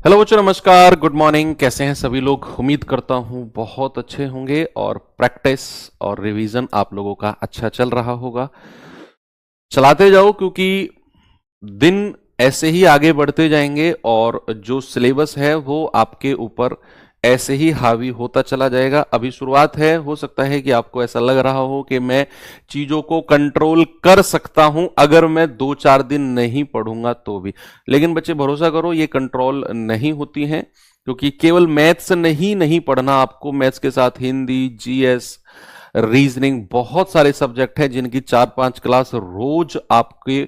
Hello बच्चों, नमस्कार, good morning. कैसे हैं सभी लोग? उम्मीद करता हूं बहुत अच्छे होंगे और प्रैक्टिस और रिवीजन आप लोगों का अच्छा चल रहा होगा। चलाते जाओ, क्योंकि दिन ऐसे ही आगे बढ़ते जाएंगे और जो सिलेबस है वो आपके ऊपर ऐसे ही हावी होता चला जाएगा। अभी शुरुआत है, हो सकता है कि आपको ऐसा लग रहा हो कि मैं चीजों को कंट्रोल कर सकता हूं अगर मैं 2-4 दिन नहीं पढ़ूंगा तो भी। लेकिन बच्चे भरोसा करो, ये कंट्रोल नहीं होती हैं, क्योंकि केवल मैथ्स नहीं पढ़ना आपको। मैथ्स के साथ हिंदी, जीएस, रीजनिंग, बहुत सारे सब्जेक्ट हैं जिनकी 4-5 क्लास रोज आपके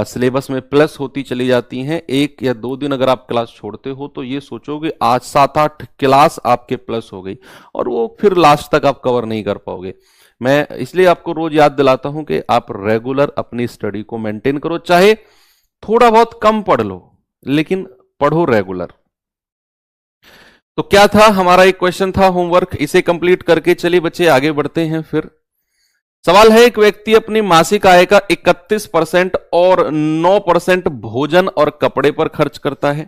सिलेबस में प्लस होती चली जाती हैं। 1 या 2 दिन अगर आप क्लास छोड़ते हो तो ये सोचोगे आज 7-8 क्लास आपके प्लस हो गई, और वो फिर लास्ट तक आप कवर नहीं कर पाओगे। मैं इसलिए आपको रोज याद दिलाता हूं कि आप रेगुलर अपनी स्टडी को मेंटेन करो, चाहे थोड़ा बहुत कम पढ़ लो लेकिन पढ़ो रेगुलर। तो क्या था हमारा एक क्वेश्चन था होमवर्क, इसे कंप्लीट करके चलिए बच्चे आगे बढ़ते हैं। फिर सवाल है, एक व्यक्ति अपनी मासिक आय का 31% और 9% भोजन और कपड़े पर खर्च करता है।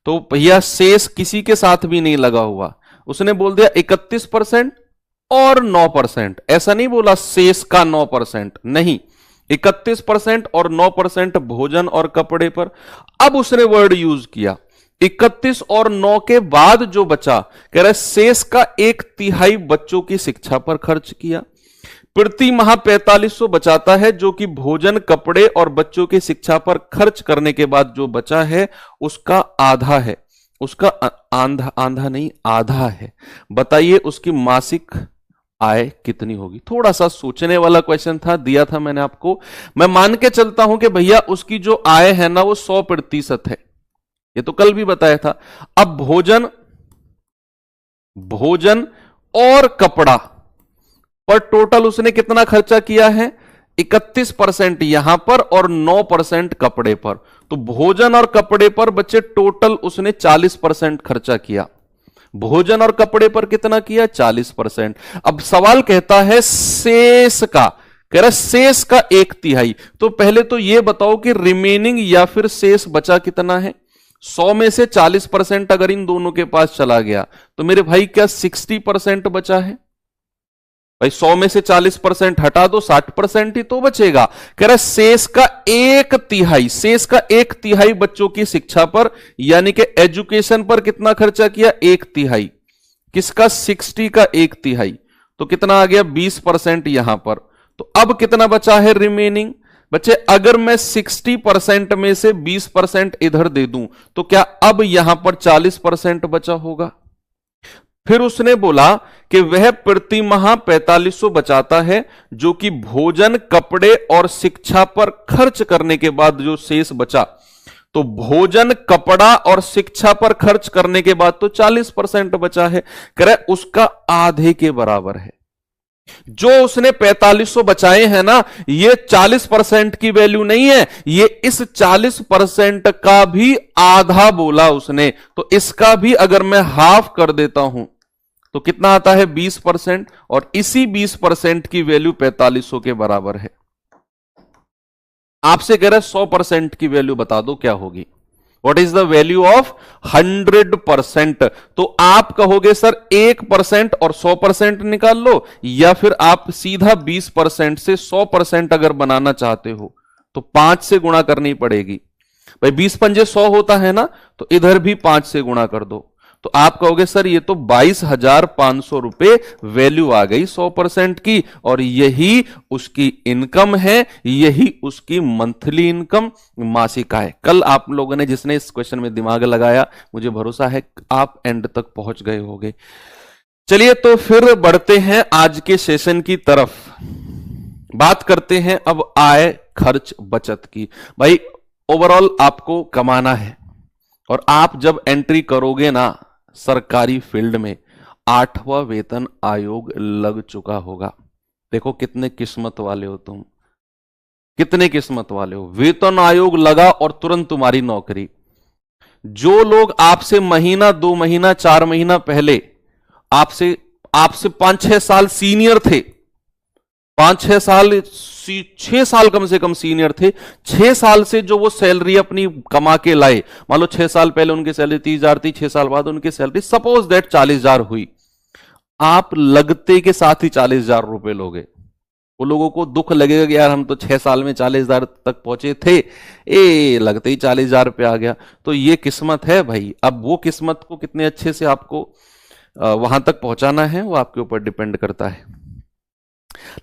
तो भैया शेष किसी के साथ भी नहीं लगा हुआ, उसने बोल दिया 31% और 9%। ऐसा नहीं बोला शेष का 9%, नहीं, 31% और 9% भोजन और कपड़े पर। अब उसने वर्ड यूज किया 31 और 9 के बाद जो बचा, कह रहे शेष का 1/3 बच्चों की शिक्षा पर खर्च किया। प्रति माह 4500 बचाता है, जो कि भोजन, कपड़े और बच्चों की शिक्षा पर खर्च करने के बाद जो बचा है उसका आधा है। उसका आधा नहीं, आधा है। बताइए उसकी मासिक आय कितनी होगी? थोड़ा सा सोचने वाला क्वेश्चन था, दिया था मैंने आपको। मैं मान के चलता हूं कि भैया उसकी जो आय है ना वो 100% है, ये तो कल भी बताया था। अब भोजन भोजन और कपड़ा पर टोटल उसने कितना खर्चा किया है? 31% यहां पर और 9% कपड़े पर। तो भोजन और कपड़े पर बच्चे टोटल उसने 40% खर्चा किया। भोजन और कपड़े पर कितना किया? 40%। अब सवाल कहता है शेष का, कह रहा शेष का 1/3। तो पहले तो यह बताओ कि रिमेनिंग या फिर शेष बचा कितना है? 100 में से 40% अगर इन दोनों के पास चला गया तो मेरे भाई क्या 60% बचा है? भाई 100 में से 40% हटा दो, 60% ही तो बचेगा। कह रहा शेष का 1/3, शेष का 1/3 बच्चों की शिक्षा पर, यानी कि एजुकेशन पर कितना खर्चा किया? 1/3। किसका? 60 का 1/3। तो कितना आ गया? 20% यहां पर। तो अब कितना बचा है रिमेनिंग? बच्चे अगर मैं 60% में से 20% इधर दे दूं तो क्या अब यहां पर 40% बचा होगा? फिर उसने बोला कि वह प्रति माह 4500 बचाता है, जो कि भोजन, कपड़े और शिक्षा पर खर्च करने के बाद जो शेष बचा। तो भोजन, कपड़ा और शिक्षा पर खर्च करने के बाद तो 40% बचा है, करे उसका आधे के बराबर है। जो उसने 4500 बचाए हैं ना, ये 40% की वैल्यू नहीं है, ये इस 40% का भी आधा बोला उसने। तो इसका भी अगर मैं हाफ कर देता हूं तो कितना आता है? 20%। और इसी 20% की वैल्यू 4500 के बराबर है। आपसे कह रहा है 100% की वैल्यू बता दो क्या होगी? What is the value of 100%? तो आप कहोगे सर 1% और 100% निकाल लो, या फिर आप सीधा 20% से 100% अगर बनाना चाहते हो तो 5 से गुणा करनी पड़ेगी। भाई 20 पंजे 100 होता है ना, तो इधर भी 5 से गुणा कर दो। तो आप कहोगे सर ये तो 22,500 रुपए वैल्यू आ गई 100% की, और यही उसकी इनकम है, यही उसकी मंथली इनकम, मासिक आय। कल आप लोगों ने जिसने इस क्वेश्चन में दिमाग लगाया, मुझे भरोसा है आप एंड तक पहुंच गए होंगे। चलिए तो फिर बढ़ते हैं आज के सेशन की तरफ। बात करते हैं अब आय, खर्च, बचत की। भाई ओवरऑल आपको कमाना है, और आप जब एंट्री करोगे ना सरकारी फील्ड में, 8वां वेतन आयोग लग चुका होगा। देखो कितने किस्मत वाले हो तुम, कितने किस्मत वाले हो। वेतन आयोग लगा और तुरंत तुम्हारी नौकरी। जो लोग आपसे महीना, 2 महीना, 4 महीना पहले आपसे आपसे 5-6 साल सीनियर थे, 5-6 साल, 6 साल कम से कम सीनियर थे। 6 साल से जो वो सैलरी अपनी कमा के लाए, मान लो 6 साल पहले उनकी सैलरी 30,000 थी, 6 साल बाद उनकी सैलरी सपोज दैट 40,000 हुई। आप लगते के साथ ही 40,000 रुपए लोगे, वो लोगों को दुख लगेगा कि यार हम तो 6 साल में 40,000 तक पहुंचे थे, लगते ही 40,000 रुपये आ गया। तो ये किस्मत है भाई। अब वो किस्मत को कितने अच्छे से आपको वहां तक पहुंचाना है वो आपके ऊपर डिपेंड करता है।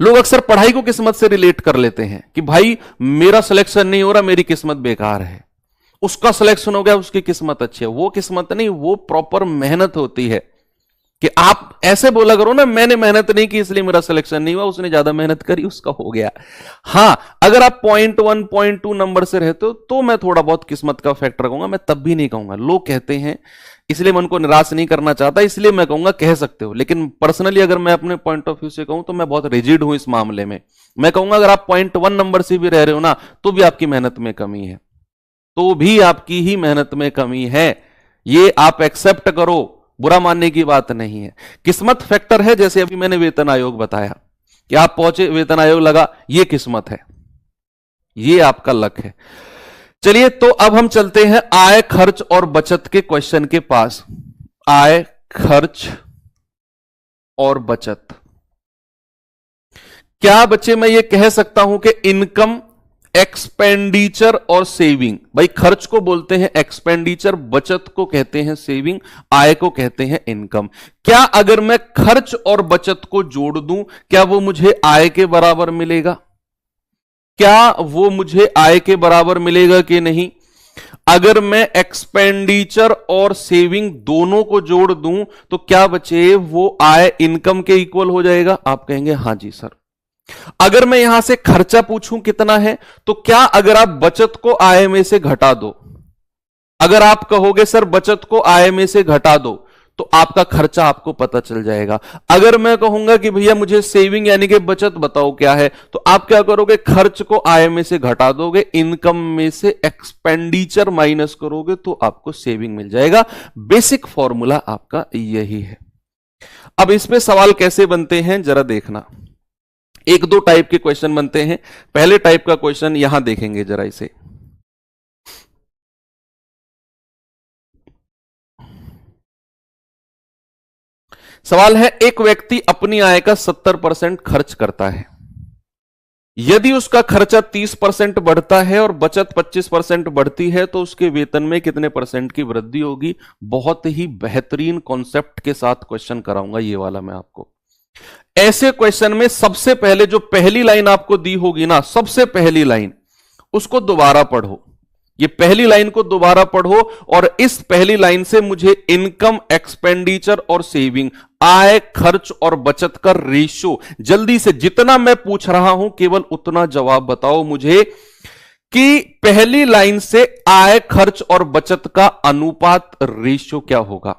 लोग अक्सर पढ़ाई को किस्मत से रिलेट कर लेते हैं कि भाई मेरा सिलेक्शन नहीं हो रहा, मेरी किस्मत बेकार है, उसका सिलेक्शन हो गया, उसकी किस्मत अच्छी है। वो किस्मत नहीं, वो प्रॉपर मेहनत होती है। कि आप ऐसे बोला करो ना, मैंने मेहनत नहीं की इसलिए मेरा सिलेक्शन नहीं हुआ, उसने ज्यादा मेहनत करी उसका हो गया। हां, अगर आप 0.1 0.2 नंबर से रहते हो तो मैं थोड़ा बहुत किस्मत का फैक्टर कहूंगा, मैं तब भी नहीं कहूंगा। लोग कहते हैं, इसलिए मैं उनको निराश नहीं करना चाहता, इसलिए मैं कहूंगा कह सकते हो। लेकिन पर्सनली अगर मैं अपने पॉइंट ऑफ व्यू से कहूं तो मैं बहुत रिजिड हूं इस मामले में। मैं कहूंगा अगर आप 0.1 नंबर से भी रह रहे हो ना, तो भी आपकी मेहनत में कमी है, तो भी आपकी ही मेहनत में कमी है। ये आप एक्सेप्ट करो, बुरा मानने की बात नहीं है। किस्मत फैक्टर है। जैसे अभी मैंने वेतन आयोग बताया कि आप पहुंचे, वेतन आयोग लगा, ये किस्मत है, ये आपका लक है। चलिए, तो अब हम चलते हैं आय, खर्च और बचत के क्वेश्चन के पास। आय, खर्च और बचत। क्या बच्चे मैं ये कह सकता हूं कि इनकम, एक्सपेंडिचर और सेविंग, भाई खर्च को बोलते हैं एक्सपेंडिचर, बचत को कहते हैं सेविंग, आय को कहते हैं इनकम। क्या अगर मैं खर्च और बचत को जोड़ दूं, क्या वो मुझे आय के बराबर मिलेगा? क्या वो मुझे आय के बराबर मिलेगा कि नहीं? अगर मैं एक्सपेंडिचर और सेविंग दोनों को जोड़ दूं तो क्या बचे, वो आय इनकम के इक्वल हो जाएगा? आप कहेंगे हां जी सर। अगर मैं यहां से खर्चा पूछूं कितना है, तो क्या अगर आप बचत को आय में से घटा दो, अगर आप कहोगे सर बचत को आय में से घटा दो, तो आपका खर्चा आपको पता चल जाएगा। अगर मैं कहूंगा कि भैया मुझे सेविंग यानी कि बचत बताओ क्या है, तो आप क्या करोगे, खर्च को आय में से घटा दोगे, इनकम में से एक्सपेंडिचर माइनस करोगे, तो आपको सेविंग मिल जाएगा। बेसिक फॉर्मूला आपका यही है। अब इसमें सवाल कैसे बनते हैं जरा देखना। 1-2 टाइप के क्वेश्चन बनते हैं। पहले टाइप का क्वेश्चन यहां देखेंगे जरा इसे। सवाल है, एक व्यक्ति अपनी आय का 70% खर्च करता है। यदि उसका खर्चा 30% बढ़ता है और बचत 25% बढ़ती है तो उसके वेतन में कितने परसेंट की वृद्धि होगी? बहुत ही बेहतरीन कॉन्सेप्ट के साथ क्वेश्चन कराऊंगा ये वाला मैं आपको। ऐसे क्वेश्चन में सबसे पहले जो पहली लाइन आपको दी होगी ना, सबसे पहली लाइन, उसको दोबारा पढ़ो। ये पहली लाइन को दोबारा पढ़ो और इस पहली लाइन से मुझे इनकम, एक्सपेंडिचर और सेविंग, आय, खर्च और बचत का रेशियो, जल्दी से जितना मैं पूछ रहा हूं केवल उतना जवाब बताओ मुझे कि पहली लाइन से आय, खर्च और बचत का अनुपात, रेशियो क्या होगा।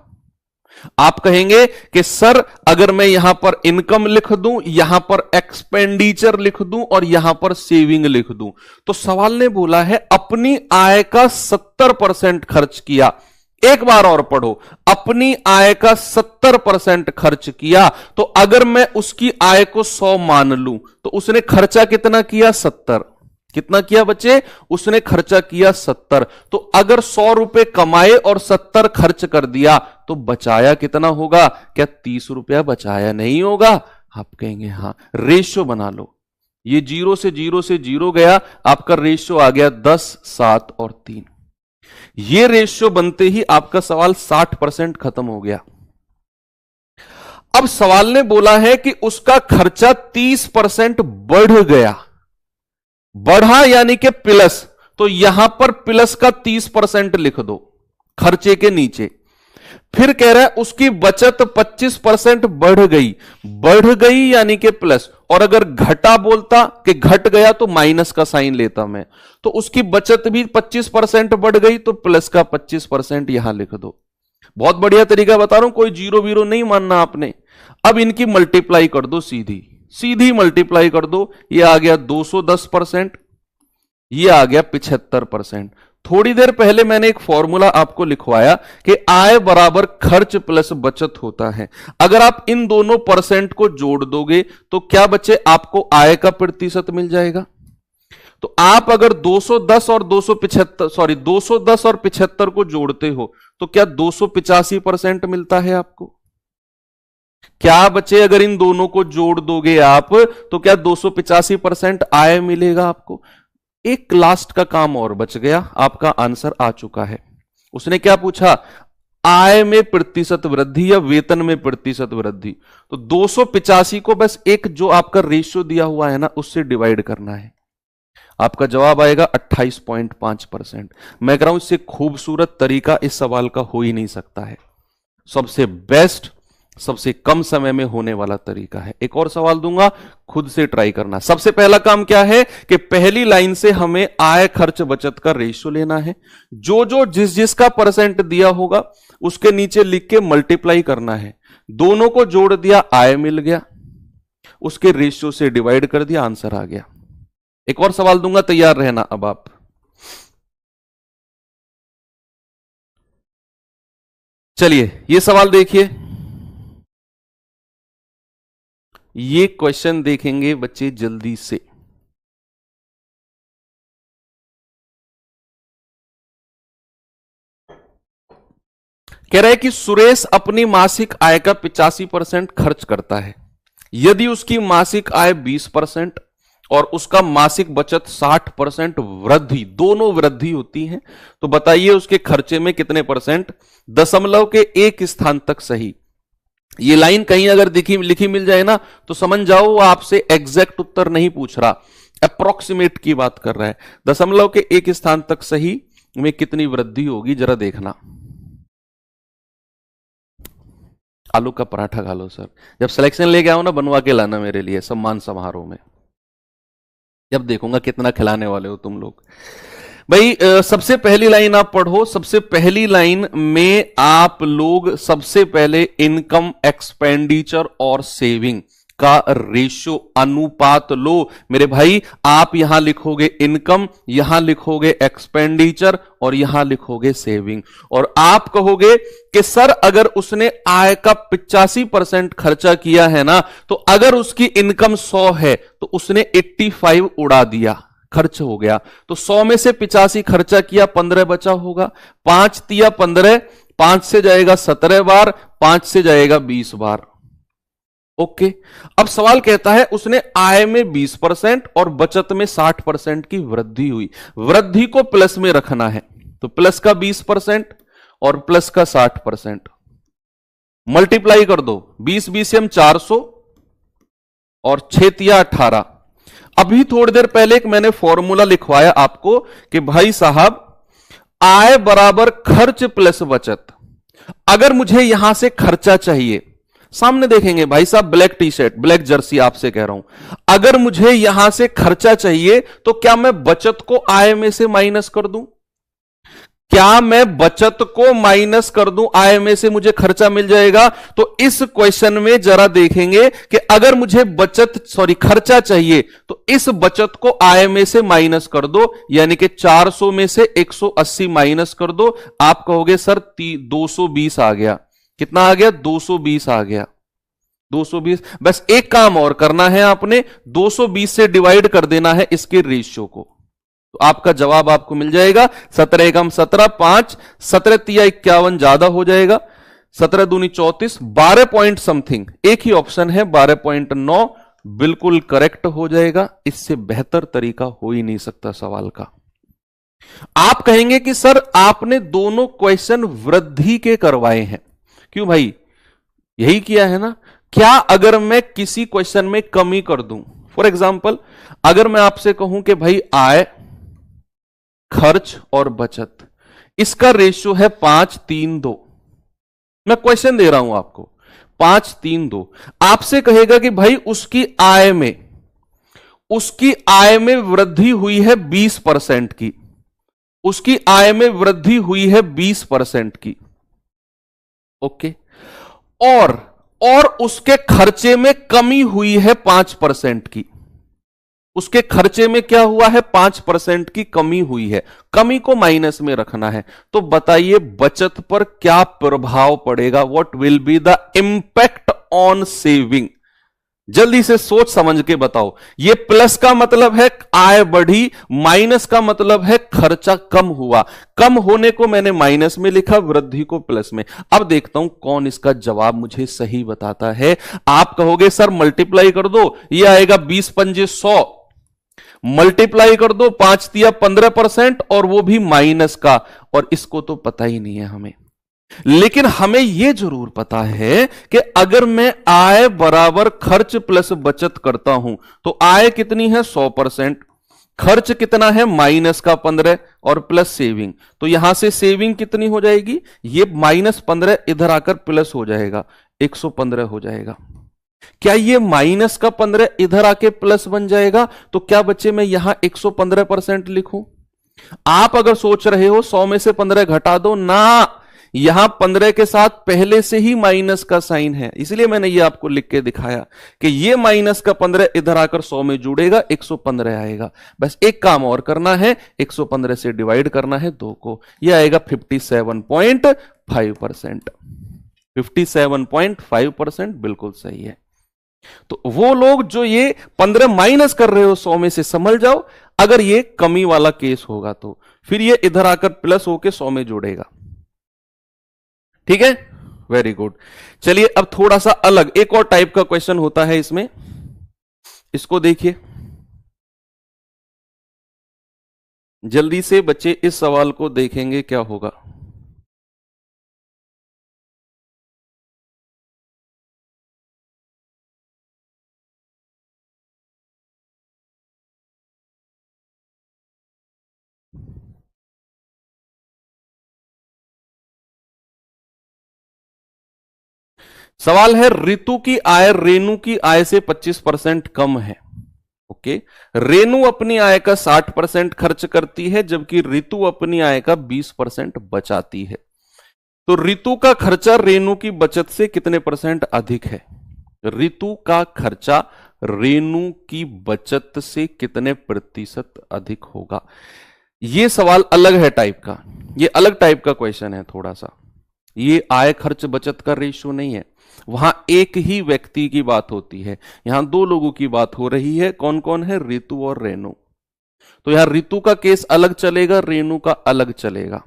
आप कहेंगे कि सर अगर मैं यहां पर इनकम लिख दूं, यहां पर एक्सपेंडिचर लिख दूं और यहां पर सेविंग लिख दूं, तो सवाल ने बोला है अपनी आय का 70% खर्च किया। एक बार और पढ़ो, अपनी आय का 70% खर्च किया, तो अगर मैं उसकी आय को 100 मान लूं तो उसने खर्चा कितना किया? 70। कितना किया बच्चे? उसने खर्चा किया 70। तो अगर 100 रुपए कमाए और 70 खर्च कर दिया तो बचाया कितना होगा? क्या 30 रुपया बचाया नहीं होगा? आप कहेंगे हां। रेशियो बना लो, ये 0 से 0 से 0 गया, आपका रेशियो आ गया 10, 7 और 3। ये रेशियो बनते ही आपका सवाल 60% खत्म हो गया। अब सवाल ने बोला है कि उसका खर्चा 30% बढ़ गया, बढ़ा यानी कि प्लस, तो यहां पर प्लस का 30% लिख दो खर्चे के नीचे। फिर कह रहा है उसकी बचत 25% बढ़ गई, बढ़ गई यानी कि प्लस, और अगर घटा बोलता कि घट गया तो माइनस का साइन लेता मैं, तो उसकी बचत भी 25% बढ़ गई तो प्लस का 25% यहां लिख दो। बहुत बढ़िया तरीका बता रहा हूं, कोई जीरो वीरो नहीं मानना आपने। अब इनकी मल्टीप्लाई कर दो, सीधी सीधी मल्टीप्लाई कर दो, ये आ गया 210%, ये आ गया 75%, थोड़ी देर पहले मैंने एक फॉर्मूला आपको लिखवाया कि आय बराबर खर्च प्लस बचत होता है। अगर आप इन दोनों परसेंट को जोड़ दोगे तो क्या बच्चे, आपको आय का प्रतिशत मिल जाएगा। तो आप अगर 210 और 75 को जोड़ते हो तो क्या 285% मिलता है आपको। क्या बच्चे, अगर इन दोनों को जोड़ दोगे आप तो क्या 285% आय मिलेगा आपको। एक लास्ट का काम और बच गया, आपका आंसर आ चुका है। उसने क्या पूछा, आय में प्रतिशत वृद्धि या वेतन में प्रतिशत वृद्धि। तो 285 को बस एक जो आपका रेशियो दिया हुआ है ना उससे डिवाइड करना है, आपका जवाब आएगा 28.5%। मैं कह रहा हूं इससे खूबसूरत तरीका इस सवाल का हो ही नहीं सकता है। सबसे बेस्ट, सबसे कम समय में होने वाला तरीका है। एक और सवाल दूंगा, खुद से ट्राई करना। सबसे पहला काम क्या है कि पहली लाइन से हमें आय खर्च बचत का रेशियो लेना है। जो जिसका परसेंट दिया होगा उसके नीचे लिख के मल्टीप्लाई करना है। दोनों को जोड़ दिया, आय मिल गया, उसके रेशियो से डिवाइड कर दिया, आंसर आ गया। एक और सवाल दूंगा, तैयार रहना। अब आप चलिए ये सवाल देखिए, ये क्वेश्चन देखेंगे बच्चे जल्दी से। कह रहा है कि सुरेश अपनी मासिक आय का 85% खर्च करता है। यदि उसकी मासिक आय 20% और उसका मासिक बचत 60% वृद्धि, दोनों वृद्धि होती हैं, तो बताइए उसके खर्चे में कितने परसेंट। दशमलव के एक स्थान तक सही। ये लाइन कहीं अगर लिखी मिल जाए ना तो समझ जाओ वो आपसे एग्जैक्ट उत्तर नहीं पूछ रहा, अप्रोक्सीमेट की बात कर रहा है। दशमलव के एक स्थान तक सही में कितनी वृद्धि होगी जरा देखना। आलू का पराठा खा लो सर, जब सिलेक्शन लेके आओ ना बनवा के लाना मेरे लिए सम्मान समारोह में, जब देखूंगा कितना खिलाने वाले हो तुम लोग। भाई सबसे पहली लाइन आप पढ़ो। सबसे पहली लाइन में आप लोग सबसे पहले इनकम, एक्सपेंडिचर और सेविंग का रेशियो, अनुपात लो मेरे भाई। आप यहां लिखोगे इनकम, यहां लिखोगे एक्सपेंडिचर और यहां लिखोगे सेविंग। और आप कहोगे कि सर अगर उसने आय का 85% खर्चा किया है ना, तो अगर उसकी इनकम 100 है तो उसने 85 उड़ा दिया, खर्च हो गया। तो 100 में से 85 खर्चा किया, 15 बचा होगा। 5 तिया 15, 5 से जाएगा 17 बार, 5 से जाएगा 20 बार। ओके। अब सवाल कहता है उसने आय में 20% और बचत में 60% की वृद्धि हुई। वृद्धि को प्लस में रखना है तो प्लस का 20% और प्लस का 60%। मल्टीप्लाई कर दो, 20 हम 400 और 6 तिया 18। अभी थोड़ी देर पहले एक मैंने फॉर्मूला लिखवाया आपको कि भाई साहब आय बराबर खर्च प्लस बचत। अगर मुझे यहां से खर्चा चाहिए, सामने देखेंगे भाई साहब black T shirt, black Jersey, आपसे कह रहा हूं, अगर मुझे यहां से खर्चा चाहिए तो क्या मैं बचत को आय में से माइनस कर दूं। क्या मैं बचत को माइनस कर दूं, आय में से मुझे खर्चा मिल जाएगा। तो इस क्वेश्चन में जरा देखेंगे कि अगर मुझे खर्चा चाहिए तो इस बचत को आय में से माइनस कर दो, यानी कि 400 में से 180 माइनस कर दो। आप कहोगे सर 220 आ गया। कितना आ गया, 220 आ गया। 220। बस एक काम और करना है आपने, 220 से डिवाइड कर देना है इसके रेशियो को, तो आपका जवाब आपको मिल जाएगा 17 एकम 17, 5 17 तिया 51 ज्यादा हो जाएगा, 17 दूनी 34, 12 पॉइंट समथिंग। एक ही ऑप्शन है 12.9, बिल्कुल करेक्ट हो जाएगा। इससे बेहतर तरीका हो ही नहीं सकता सवाल का। आप कहेंगे कि सर आपने दोनों क्वेश्चन वृद्धि के करवाए हैं, क्यों भाई, यही किया है ना। क्या अगर मैं किसी क्वेश्चन में कमी कर दूं, फॉर एग्जाम्पल अगर मैं आपसे कहूं कि भाई आय, खर्च और बचत, इसका रेशियो है 5-3-2, मैं क्वेश्चन दे रहा हूं आपको 5-3-2, आपसे कहेगा कि भाई उसकी आय में वृद्धि हुई है 20% की, उसकी आय में वृद्धि हुई है 20% की। ओके। और उसके खर्चे में कमी हुई है 5% की। उसके खर्चे में क्या हुआ है, 5% की कमी हुई है, कमी को माइनस में रखना है। तो बताइए बचत पर क्या प्रभाव पड़ेगा, what will be the impact on saving. जल्दी से सोच समझ के बताओ। ये प्लस का मतलब है आय बढ़ी, माइनस का मतलब है खर्चा कम हुआ। कम होने को मैंने माइनस में लिखा, वृद्धि को प्लस में। अब देखता हूं कौन इसका जवाब मुझे सही बताता है। आप कहोगे सर मल्टीप्लाई कर दो, ये आएगा 20 पंजे 100, मल्टीप्लाई कर दो 5 तिया 15%, और वो भी माइनस का, और इसको तो पता ही नहीं है हमें। लेकिन हमें यह जरूर पता है कि अगर मैं आय बराबर खर्च प्लस बचत करता हूं तो आय कितनी है 100%, खर्च कितना है माइनस का 15 और प्लस सेविंग, तो यहां से सेविंग कितनी हो जाएगी, ये -15 इधर आकर प्लस हो जाएगा, 115 हो जाएगा। क्या ये माइनस का 15 इधर आके प्लस बन जाएगा, तो क्या बच्चे मैं यहां 115% लिखूं। आप अगर सोच रहे हो 100 में से 15 घटा दो ना, यहां 15 के साथ पहले से ही माइनस का साइन है, इसलिए मैंने ये आपको लिख के दिखाया कि ये माइनस का 15 इधर आकर 100 में जुड़ेगा, 115 आएगा। बस एक काम और करना है, 115 से डिवाइड करना है 2 को, ये आएगा 57.5%। 57.5% बिल्कुल सही है। तो वो लोग जो ये 15 माइनस कर रहे हो 100 में से, समझ जाओ अगर ये कमी वाला केस होगा तो फिर ये इधर आकर प्लस होकर 100 में जुड़ेगा। ठीक है, वेरी गुड। चलिए अब थोड़ा सा अलग एक और टाइप का क्वेश्चन होता है इसमें, इसको देखिए जल्दी से बच्चे, इस सवाल को देखेंगे क्या होगा। सवाल है ऋतु की आय रेणु की आय से 25% कम है। ओके, रेणु अपनी आय का 60% खर्च करती है जबकि ऋतु अपनी आय का 20% बचाती है। तो ऋतु का खर्चा रेणु की बचत से कितने % अधिक है। ऋतु का खर्चा रेणु की बचत से कितने % अधिक होगा। यह सवाल अलग है टाइप का, यह अलग टाइप का क्वेश्चन है थोड़ा सा। ये आय खर्च बचत का रेशियो नहीं है, वहां एक ही व्यक्ति की बात होती है, यहां 2 लोगों की बात हो रही है। कौन कौन है, ऋतु और रेणु। तो यहां ऋतु का केस अलग चलेगा, रेणु का अलग चलेगा।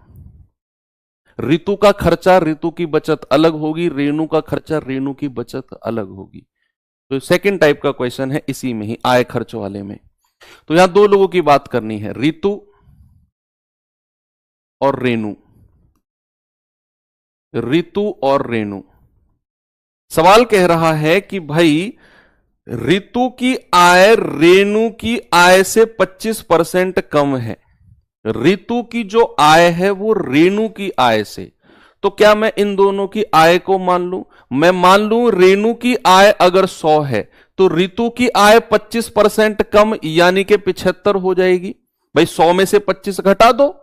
ऋतु का खर्चा ऋतु की बचत अलग होगी, रेणु का खर्चा रेणु की बचत अलग होगी। तो सेकंड टाइप का क्वेश्चन है इसी में ही, आय खर्च वाले में। तो यहां 2 लोगों की बात करनी है, ऋतु और रेणु। ऋतु और रेणु। सवाल कह रहा है कि भाई ऋतु की आय रेणु की आय से 25% कम है। ऋतु की जो आय है वो रेणु की आय से, तो क्या मैं इन दोनों की आय को मान लूं। मैं मान लूं रेणु की आय अगर 100 है तो ऋतु की आय 25% कम यानी कि 75 हो जाएगी। भाई 100 में से 25 घटा दो,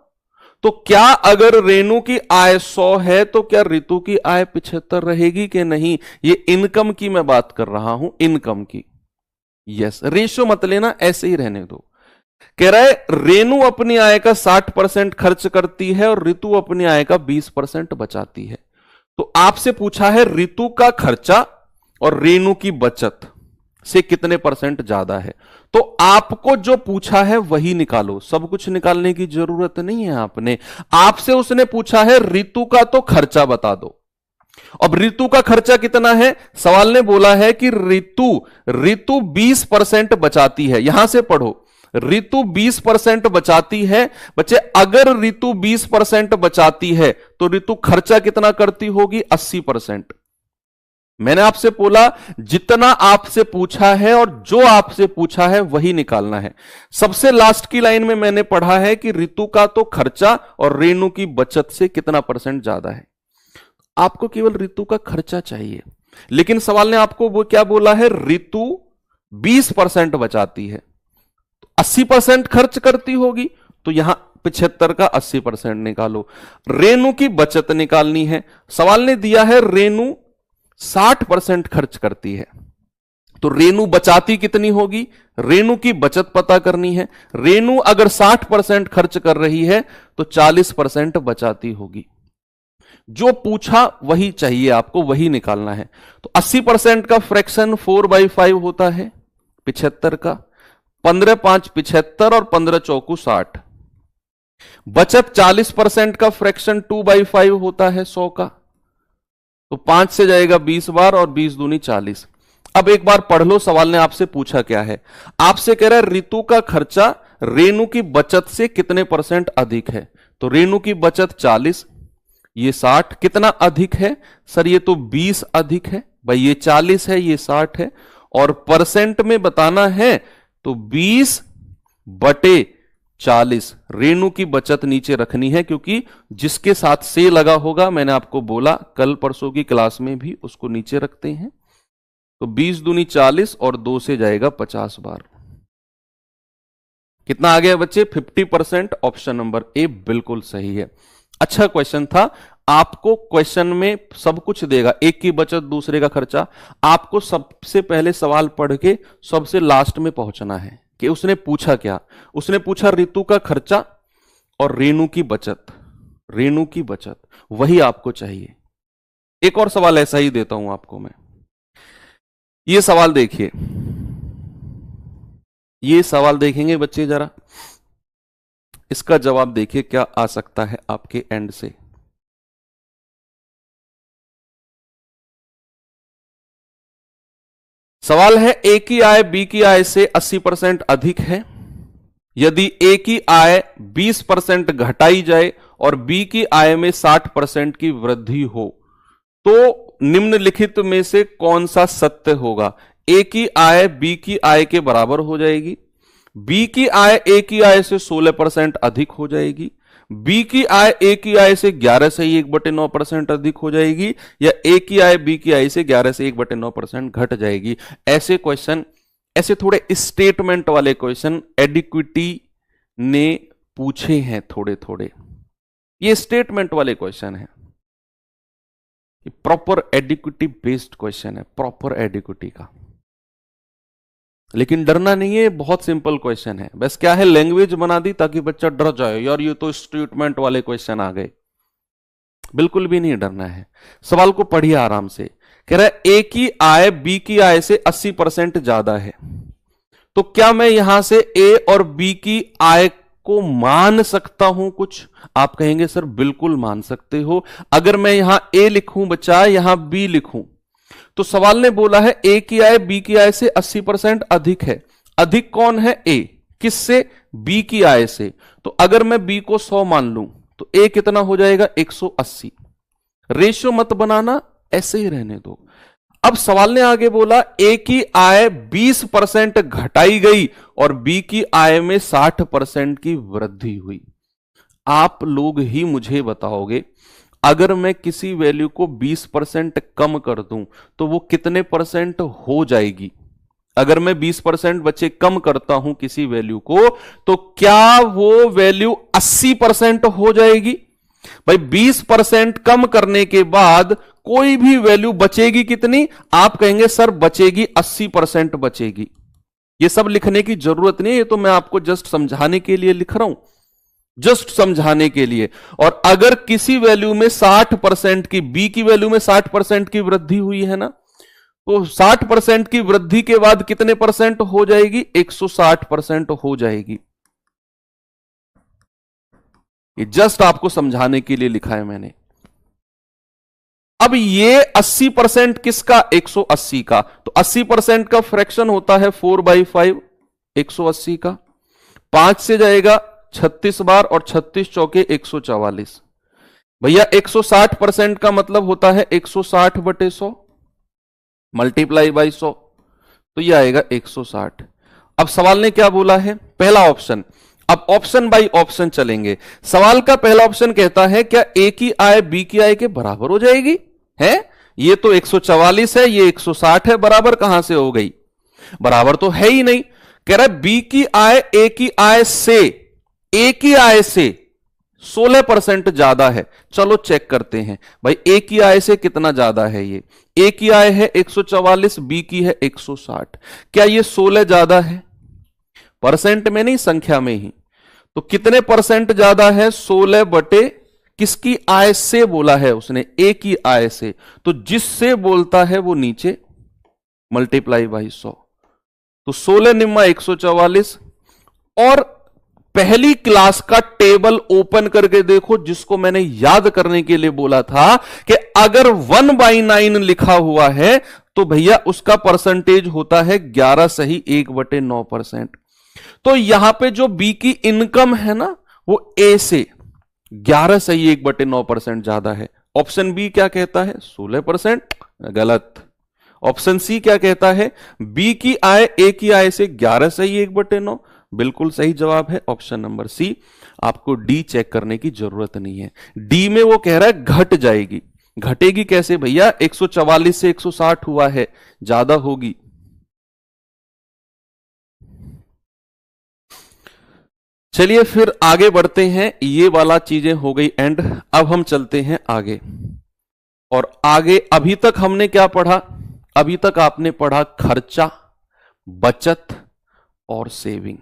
तो क्या अगर रेणु की आय 100 है तो क्या ऋतु की आय 75 रहेगी कि नहीं। ये इनकम की मैं बात कर रहा हूं, इनकम की। यस, रेशियो मत लेना, ऐसे ही रहने दो। कह रहा है रेणु अपनी आय का 60% खर्च करती है और ऋतु अपनी आय का 20% बचाती है। तो आपसे पूछा है ऋतु का खर्चा और रेणु की बचत से कितने % ज्यादा है। तो आपको जो पूछा है वही निकालो, सब कुछ निकालने की जरूरत नहीं है। आपसे उसने पूछा है ऋतु का तो खर्चा बता दो। अब ऋतु का खर्चा कितना है, सवाल ने बोला है कि ऋतु 20% बचाती है। यहां से पढ़ो, ऋतु 20% बचाती है। बच्चे अगर ऋतु 20% बचाती है तो ऋतु खर्चा कितना करती होगी, 80%। मैंने आपसे बोला जितना आपसे पूछा है और जो आपसे पूछा है वही निकालना है। सबसे लास्ट की लाइन में मैंने पढ़ा है कि ऋतु का तो खर्चा और रेणु की बचत से कितना % ज्यादा है। आपको केवल ऋतु का खर्चा चाहिए, लेकिन सवाल ने आपको वो क्या बोला है, ऋतु 20% बचाती है, 80% खर्च करती होगी, तो यहां 75 का 80% निकालो। रेणु की बचत निकालनी है, सवाल ने दिया है रेणु 60% खर्च करती है, तो रेणु बचाती कितनी होगी, रेणु की बचत पता करनी है। रेणु अगर 60% खर्च कर रही है तो 40% बचाती होगी। जो पूछा वही चाहिए आपको, वही निकालना है। तो 80% का फ्रैक्शन 4/5 होता है 75 का, 15 5 75 और 15 चौकू 60। बचत 40% का फ्रैक्शन 2/5 होता है 100 का, तो 5 से जाएगा 20 बार और 20 दूनी 40। अब एक बार पढ़ लो, सवाल ने आपसे पूछा क्या है। आपसे कह रहा है ऋतु का खर्चा रेणु की बचत से कितने % अधिक है। तो रेणु की बचत 40, ये 60, कितना अधिक है सर, ये तो 20 अधिक है भाई, ये 40 है ये 60 है, और परसेंट में बताना है तो 20/40 रेणु की बचत नीचे रखनी है, क्योंकि जिसके साथ से लगा होगा, मैंने आपको बोला कल परसों की क्लास में भी, उसको नीचे रखते हैं। तो 20 दूनी 40 और 2 से जाएगा 50 बार। कितना आ गया बच्चे, 50%। ऑप्शन नंबर ए बिल्कुल सही है। अच्छा क्वेश्चन था। आपको क्वेश्चन में सब कुछ देगा, एक की बचत दूसरे का खर्चा। आपको सबसे पहले सवाल पढ़ के सबसे लास्ट में पहुंचना है कि उसने पूछा क्या। उसने पूछा ऋतु का खर्चा और रेणु की बचत, रेणु की बचत, वही आपको चाहिए। एक और सवाल ऐसा ही देता हूं आपको मैं। ये सवाल देखिए, ये सवाल देखेंगे बच्चे जरा, इसका जवाब देखिए क्या आ सकता है आपके एंड से। सवाल है ए की आय बी की आय से 80% अधिक है। यदि ए की आय 20% घटाई जाए और बी की आय में 60% की वृद्धि हो तो निम्नलिखित में से कौन सा सत्य होगा। ए की आय बी की आय के बराबर हो जाएगी, बी की आय ए की आय से 16% अधिक हो जाएगी, बी की आय ए की आय से 11 से 1/9% अधिक हो जाएगी, या ए की आय बी की आय से 11 से 1/9% घट जाएगी। ऐसे क्वेश्चन, ऐसे थोड़े स्टेटमेंट वाले क्वेश्चन एडिक्विटी ने पूछे हैं थोड़े थोड़े। ये स्टेटमेंट वाले क्वेश्चन है, प्रॉपर एडिक्विटी बेस्ड क्वेश्चन है, प्रॉपर एडिक्विटी का। लेकिन डरना नहीं है, बहुत सिंपल क्वेश्चन है। बस क्या है, लैंग्वेज बना दी ताकि बच्चा डर जाए, यार ये तो स्टेटमेंट वाले क्वेश्चन आ गए। बिल्कुल भी नहीं डरना है। सवाल को पढ़िए आराम से। कह रहा है ए की आय बी की आय से 80% ज्यादा है, तो क्या मैं यहां से ए और बी की आय को मान सकता हूं कुछ। आप कहेंगे सर बिल्कुल मान सकते हो। अगर मैं यहां ए लिखूं बच्चा, यहां बी लिखूं, तो सवाल ने बोला है ए की आय बी की आय से 80% अधिक है। अधिक कौन है, ए, किससे, बी की आय से। तो अगर मैं बी को 100 मान लूं तो ए कितना हो जाएगा, 180। रेशियो मत बनाना, ऐसे ही रहने दो। अब सवाल ने आगे बोला ए की आय 20% घटाई गई और बी की आय में 60% की वृद्धि हुई। आप लोग ही मुझे बताओगे, अगर मैं किसी वैल्यू को 20% कम कर दूं तो वो कितने % हो जाएगी। अगर मैं 20% बच्चे कम करता हूं किसी वैल्यू को, तो क्या वो वैल्यू 80% हो जाएगी। भाई 20% कम करने के बाद कोई भी वैल्यू बचेगी कितनी, आप कहेंगे सर बचेगी 80% बचेगी। ये सब लिखने की जरूरत नहीं है, ये तो मैं आपको जस्ट समझाने के लिए लिख रहा हूं, जस्ट समझाने के लिए। और अगर किसी वैल्यू में 60% की, बी की वैल्यू में 60% की वृद्धि हुई है ना, तो 60% की वृद्धि के बाद कितने % हो जाएगी, 160% हो जाएगी। ये जस्ट आपको समझाने के लिए लिखा है मैंने। अब ये 80% किसका, 180 का। तो 80% का फ्रैक्शन होता है 4/5 180 का। 5 से जाएगा 36 बार और 36 चौके 144। भैया 160% का मतलब होता है 160/100 मल्टीप्लाई बाई 100, तो ये आएगा 160। अब सवाल ने क्या बोला है, पहला ऑप्शन। अब ऑप्शन बाय ऑप्शन चलेंगे। सवाल का पहला ऑप्शन कहता है क्या ए की आय बी की आय के बराबर हो जाएगी, है ये तो 144 है, ये 160 है, बराबर कहां से हो गई, बराबर तो है ही नहीं। कह रहा है बी की आय ए की आय से, ए की आय से 16% ज्यादा है। चलो चेक करते हैं भाई, ए की आय से कितना ज्यादा है ये। ए की आय है 144, बी की है 160। क्या ये 16 ज्यादा है? परसेंट में नहीं, संख्या में ही। तो कितने परसेंट ज्यादा है? 16 बटे किसकी आय से बोला है उसने? ए की आय से। तो जिससे बोलता है वो नीचे मल्टीप्लाई बाई 100। तो 16 निम्मा 144। और पहली क्लास का टेबल ओपन करके देखो, जिसको मैंने याद करने के लिए बोला था कि अगर 1/9 लिखा हुआ है तो भैया उसका परसेंटेज होता है 11 सही 1/9%। तो यहां पे जो बी की इनकम है ना, वो ए से 11 सही 1/9% ज्यादा है। ऑप्शन बी क्या कहता है? 16%। गलत। ऑप्शन सी क्या कहता है? बी की आय ए की आय से 11 सही 1/9। बिल्कुल सही जवाब है ऑप्शन नंबर सी। आपको डी चेक करने की जरूरत नहीं है। डी में वो कह रहा है घट जाएगी। घटेगी कैसे भैया? 144 से 160 हुआ है, ज्यादा होगी। चलिए फिर आगे बढ़ते हैं। ये वाला चीजें हो गई एंड। अब हम चलते हैं आगे। और आगे अभी तक हमने क्या पढ़ा? अभी तक आपने पढ़ा खर्चा, बचत और सेविंग।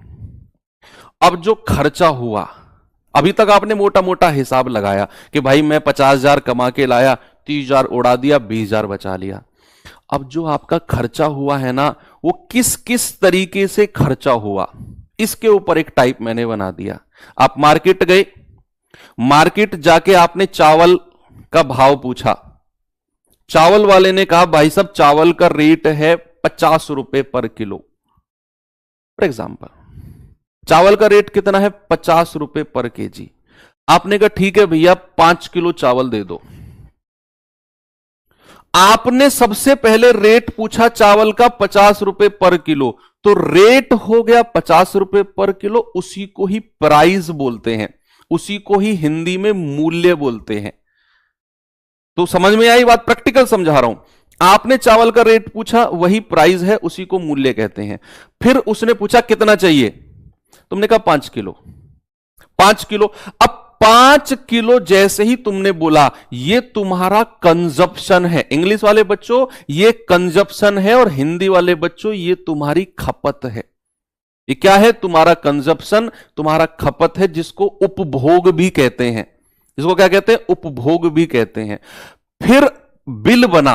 अब जो खर्चा हुआ, अभी तक आपने मोटा मोटा हिसाब लगाया कि भाई मैं 50,000 कमा के लाया, 30,000 उड़ा दिया, 20,000 बचा लिया। अब जो आपका खर्चा हुआ है ना, वो किस किस तरीके से खर्चा हुआ, इसके ऊपर एक टाइप मैंने बना दिया। आप मार्केट गए, मार्केट जाके आपने चावल का भाव पूछा। चावल वाले ने कहा भाई साहब चावल का रेट है 50 रुपए पर किलो। फॉर एग्जाम्पल चावल का रेट कितना है? 50 रुपए पर केजी। आपने कहा ठीक है भैया 5 किलो चावल दे दो। आपने सबसे पहले रेट पूछा चावल का 50 रुपए पर किलो, तो रेट हो गया 50 रुपए पर किलो। उसी को ही प्राइस बोलते हैं, उसी को ही हिंदी में मूल्य बोलते हैं। तो समझ में आई बात? प्रैक्टिकल समझा रहा हूं। आपने चावल का रेट पूछा, वही प्राइस है, उसी को मूल्य कहते हैं। फिर उसने पूछा कितना चाहिए, तुमने कहा 5 किलो। 5 किलो। अब 5 किलो जैसे ही तुमने बोला, ये तुम्हारा कंजप्शन है। इंग्लिश वाले बच्चों ये कंजप्शन है, और हिंदी वाले बच्चों ये तुम्हारी खपत है। ये क्या है? तुम्हारा कंजप्शन, तुम्हारा खपत है, जिसको उपभोग भी कहते हैं। इसको क्या कहते हैं? उपभोग भी कहते हैं। फिर बिल बना।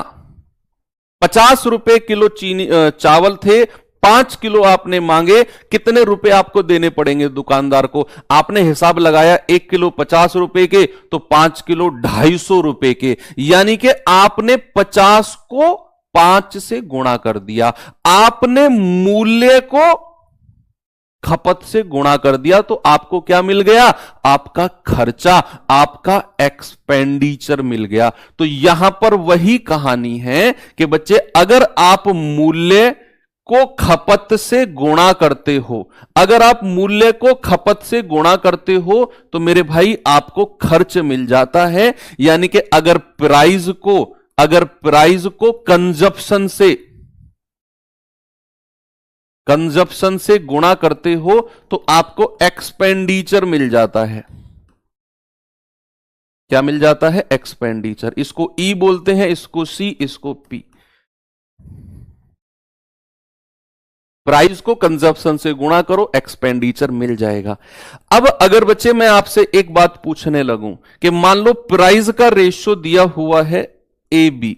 50 रुपए किलो चीनी चावल थे, 5 किलो आपने मांगे, कितने रुपए आपको देने पड़ेंगे दुकानदार को? आपने हिसाब लगाया 1 किलो 50 रुपए के, तो 5 किलो 250 रुपए के। यानी कि आपने 50 को 5 से गुणा कर दिया, आपने मूल्य को खपत से गुणा कर दिया। तो आपको क्या मिल गया? आपका खर्चा, आपका एक्सपेंडिचर मिल गया। तो यहां पर वही कहानी है कि बच्चे अगर आप मूल्य को खपत से गुणा करते हो, अगर आप मूल्य को खपत से गुणा करते हो, तो मेरे भाई आपको खर्च मिल जाता है। यानी कि अगर प्राइस को कंजप्शन से गुणा करते हो, तो आपको एक्सपेंडिचर मिल जाता है। क्या मिल जाता है? एक्सपेंडिचर। इसको ई बोलते हैं, इसको सी, इसको पी। प्राइस को कंजप्शन से गुणा करो, एक्सपेंडिचर मिल जाएगा। अब अगर बच्चे मैं आपसे एक बात पूछने लगूं कि मान लो प्राइस का रेशियो दिया हुआ है ए बी,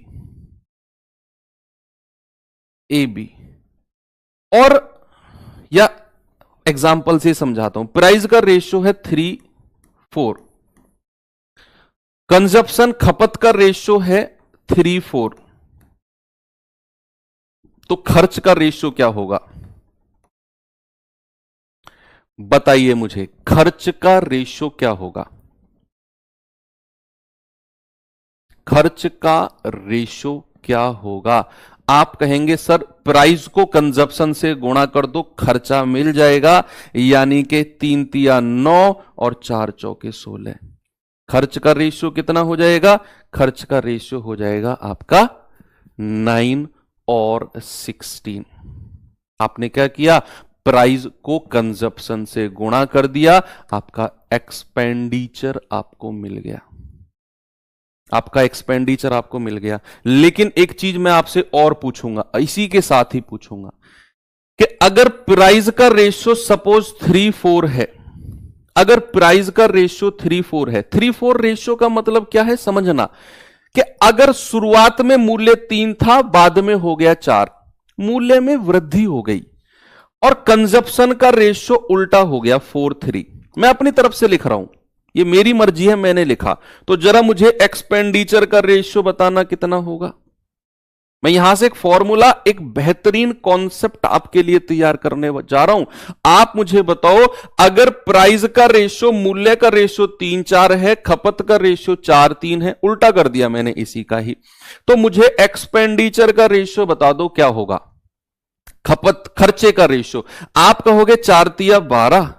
और या एग्जाम्पल से समझाता हूं। प्राइस का रेशियो है 3:4, कंजप्शन खपत का रेशियो है 3:4, तो खर्च का रेशियो क्या होगा? बताइए मुझे, खर्च का रेशियो क्या होगा? खर्च का रेशियो क्या होगा? आप कहेंगे सर प्राइस को कंजप्शन से गुणा कर दो, खर्चा मिल जाएगा। यानी कि 3 तिया 9 और 4 चौके 16। खर्च का रेशियो कितना हो जाएगा? खर्च का रेशियो हो जाएगा आपका 9 और 16। आपने क्या किया? प्राइस को कंजप्शन से गुणा कर दिया, आपका एक्सपेंडिचर आपको मिल गया, आपका एक्सपेंडिचर आपको मिल गया। लेकिन एक चीज मैं आपसे और पूछूंगा, इसी के साथ ही पूछूंगा कि अगर प्राइस का रेशियो सपोज 3-4 है, अगर प्राइस का रेशियो 3-4 है, 3-4 रेशियो का मतलब क्या है समझना, कि अगर शुरुआत में मूल्य 3 था, बाद में हो गया 4, मूल्य में वृद्धि हो गई, और कंजप्शन का रेशियो उल्टा हो गया 4-3। मैं अपनी तरफ से लिख रहा हूं, ये मेरी मर्जी है, मैंने लिखा, तो जरा मुझे एक्सपेंडिचर का रेशियो बताना कितना होगा। मैं यहां से एक फॉर्मूला, एक बेहतरीन कॉन्सेप्ट आपके लिए तैयार करने जा रहा हूं। आप मुझे बताओ, अगर प्राइस का रेशियो, मूल्य का रेशियो 3-4 है, खपत का रेशियो 4-3 है, उल्टा कर दिया मैंने इसी का ही, तो मुझे एक्सपेंडिचर का रेशियो बता दो क्या होगा, खपत खर्चे का रेशियो। आप कहोगे 4-3 12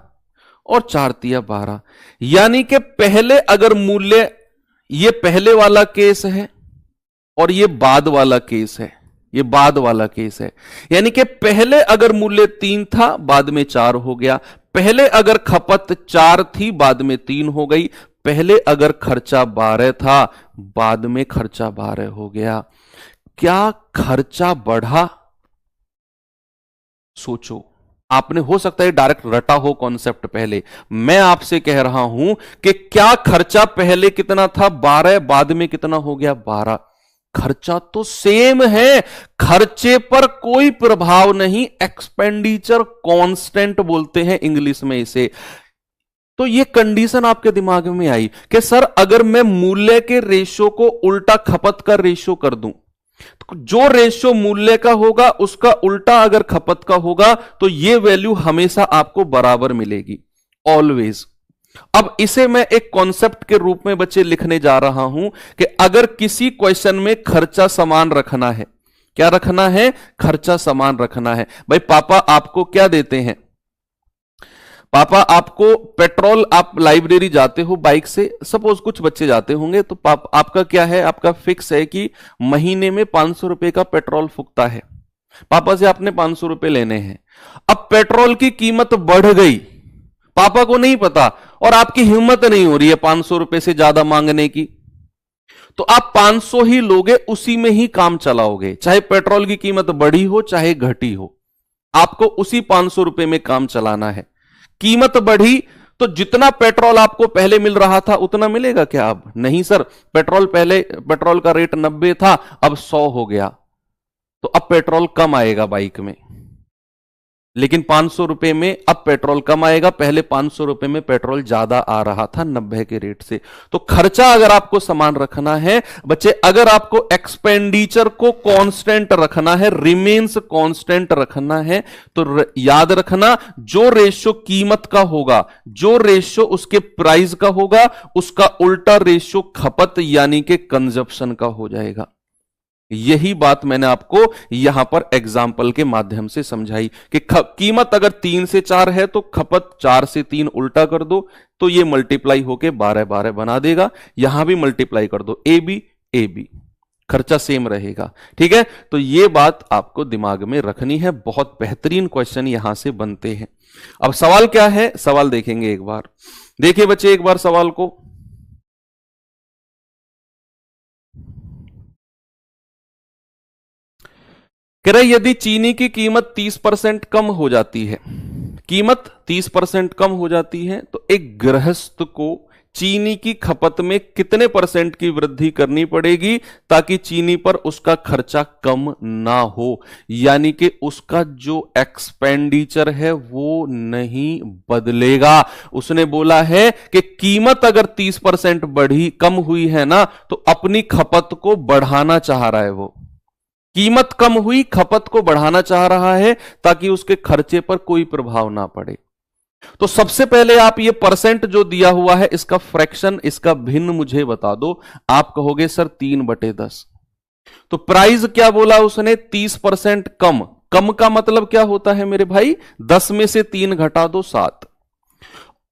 और 4-3 12, यानी कि पहले अगर मूल्य, ये पहले वाला केस है और ये बाद वाला केस है, ये बाद वाला केस है, यानी कि पहले अगर मूल्य 3 था, बाद में 4 हो गया, पहले अगर खपत 4 थी, बाद में 3 हो गई, पहले अगर खर्चा 12 था, बाद में खर्चा 12 हो गया। क्या खर्चा बढ़ा? सोचो, आपने हो सकता है डायरेक्ट रटा हो कॉन्सेप्ट पहले, मैं आपसे कह रहा हूं कि क्या खर्चा पहले कितना था 12, बाद में कितना हो गया 12? खर्चा तो सेम है, खर्चे पर कोई प्रभाव नहीं, एक्सपेंडिचर कांस्टेंट बोलते हैं इंग्लिश में इसे। तो ये कंडीशन आपके दिमाग में आई कि सर अगर मैं मूल्य के रेशियो को उल्टा खपत का रेशियो कर दूं, तो जो रेशियो मूल्य का होगा उसका उल्टा अगर खपत का होगा, तो ये वैल्यू हमेशा आपको बराबर मिलेगी, ऑलवेज। अब इसे मैं एक कॉन्सेप्ट के रूप में बच्चे लिखने जा रहा हूं कि अगर किसी क्वेश्चन में खर्चा समान रखना है, क्या रखना है? खर्चा समान रखना है। भाई पापा आपको क्या देते हैं? पापा आपको पेट्रोल, आप लाइब्रेरी जाते हो बाइक से, सपोज कुछ बच्चे जाते होंगे, तो आपका क्या है? आपका फिक्स है कि महीने में 500 रुपए का पेट्रोल फूकता है, पापा से आपने 500 रुपए लेने हैं। अब पेट्रोल की कीमत बढ़ गई, पापा को नहीं पता और आपकी हिम्मत नहीं हो रही है 500 रुपए से ज्यादा मांगने की, तो आप 500 ही लोगे, उसी में ही काम चलाओगे, चाहे पेट्रोल की कीमत बढ़ी हो चाहे घटी हो, आपको उसी 500 रुपए में काम चलाना है। कीमत बढ़ी तो जितना पेट्रोल आपको पहले मिल रहा था उतना मिलेगा क्या अब? नहीं सर, पेट्रोल का रेट 90 था, अब 100 हो गया, तो अब पेट्रोल कम आएगा बाइक में, लेकिन 500 रुपए में अब पेट्रोल कम आएगा, पहले 500 रुपए में पेट्रोल ज्यादा आ रहा था 90 के रेट से। तो खर्चा अगर आपको समान रखना है बच्चे, अगर आपको एक्सपेंडिचर को कांस्टेंट रखना है, रिमेन्स कांस्टेंट रखना है, तो याद रखना जो रेशियो कीमत का होगा, जो रेशियो उसके प्राइस का होगा, उसका उल्टा रेशियो खपत यानी कि कंजप्शन का हो जाएगा। यही बात मैंने आपको यहां पर एग्जाम्पल के माध्यम से समझाई कि कीमत अगर 3 से 4 है तो खपत 4 से 3 उल्टा कर दो, तो ये मल्टीप्लाई होके 12-12 बना देगा। यहां भी मल्टीप्लाई कर दो, ए बी, खर्चा सेम रहेगा। ठीक है, तो ये बात आपको दिमाग में रखनी है। बहुत बेहतरीन क्वेश्चन यहां से बनते हैं। अब सवाल क्या है, सवाल देखेंगे एक बार। देखिए बच्चे एक बार सवाल को, कह रहे यदि चीनी की कीमत 30% कम हो जाती है, कीमत 30% कम हो जाती है, तो एक गृहस्थ को चीनी की खपत में कितने % की वृद्धि करनी पड़ेगी ताकि चीनी पर उसका खर्चा कम ना हो, यानी कि उसका जो एक्सपेंडिचर है वो नहीं बदलेगा। उसने बोला है कि कीमत अगर 30% बढ़ी, कम हुई है ना, तो अपनी खपत को बढ़ाना चाह रहा है, वो कीमत कम हुई, खपत को बढ़ाना चाह रहा है ताकि उसके खर्चे पर कोई प्रभाव ना पड़े। तो सबसे पहले आप ये % जो दिया हुआ है इसका फ्रैक्शन, इसका भिन्न मुझे बता दो। आप कहोगे सर 3/10। तो प्राइस क्या बोला उसने? 30% कम। कम का मतलब क्या होता है मेरे भाई? 10 में से 3 घटा दो 7,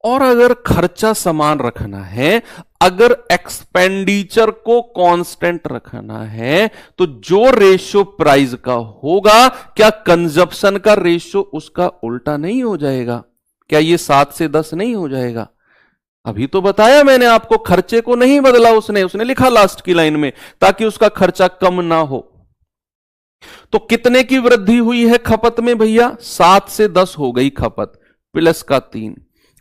और अगर खर्चा समान रखना है, अगर एक्सपेंडिचर को कांस्टेंट रखना है, तो जो रेशियो प्राइस का होगा, क्या कंजप्शन का रेशियो उसका उल्टा नहीं हो जाएगा? क्या ये 7 से 10 नहीं हो जाएगा? अभी तो बताया मैंने आपको, खर्चे को नहीं बदला उसने लिखा लास्ट की लाइन में ताकि उसका खर्चा कम ना हो। तो कितने की वृद्धि हुई है खपत में भैया? 7 से 10 हो गई खपत, प्लस का 3।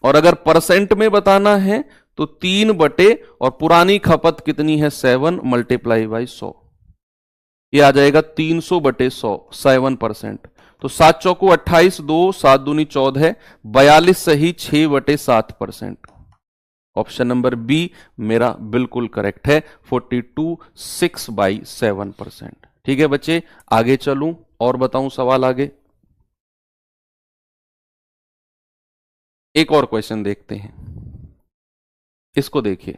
और अगर परसेंट में बताना है तो 3 बटे, और पुरानी खपत कितनी है? 7 मल्टीप्लाई बाई 100, ये आ जाएगा 300 बटे 100, 7%। तो 7 चौको 28, 2 7 दूनी 14, 42 सही, 6 बटे 7%। ऑप्शन नंबर बी मेरा बिल्कुल करेक्ट है, 42 6/7%। ठीक है बच्चे, आगे चलूं और बताऊं सवाल आगे। एक और क्वेश्चन देखते हैं, इसको देखिए,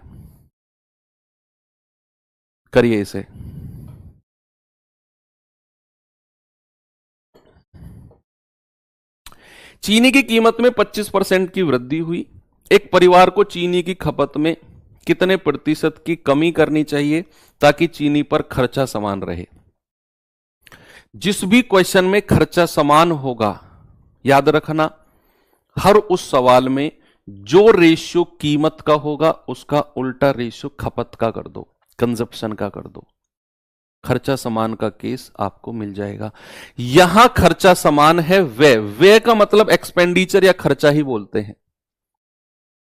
करिए इसे। चीनी की कीमत में 25% की वृद्धि हुई। एक परिवार को चीनी की खपत में कितने प्रतिशत की कमी करनी चाहिए ताकि चीनी पर खर्चा समान रहे? जिस भी क्वेश्चन में खर्चा समान होगा, याद रखना, हर उस सवाल में जो रेशियो कीमत का होगा उसका उल्टा रेशियो खपत का कर दो, कंजप्शन का कर दो। खर्चा समान का केस आपको मिल जाएगा। यहां खर्चा समान है, व्यय का मतलब एक्सपेंडिचर या खर्चा ही बोलते हैं।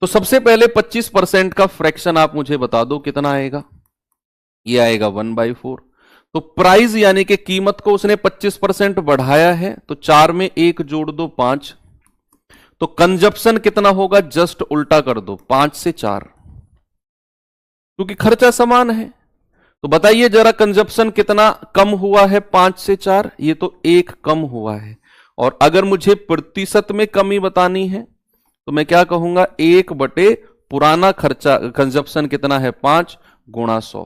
तो सबसे पहले 25% का फ्रैक्शन आप मुझे बता दो कितना आएगा? ये आएगा 1/4। तो प्राइस यानी कि कीमत को उसने 25% बढ़ाया है, तो 4 में 1 जोड़ दो 5। तो कंजप्शन कितना होगा? जस्ट उल्टा कर दो, 5 से 4, क्योंकि खर्चा समान है। तो बताइए जरा कंजप्शन कितना कम हुआ है? 5 से 4, ये तो 1 कम हुआ है। और अगर मुझे प्रतिशत में कमी बतानी है तो मैं क्या कहूंगा? 1 बटे पुराना खर्चा, कंजप्शन कितना है? 5 गुणा 100।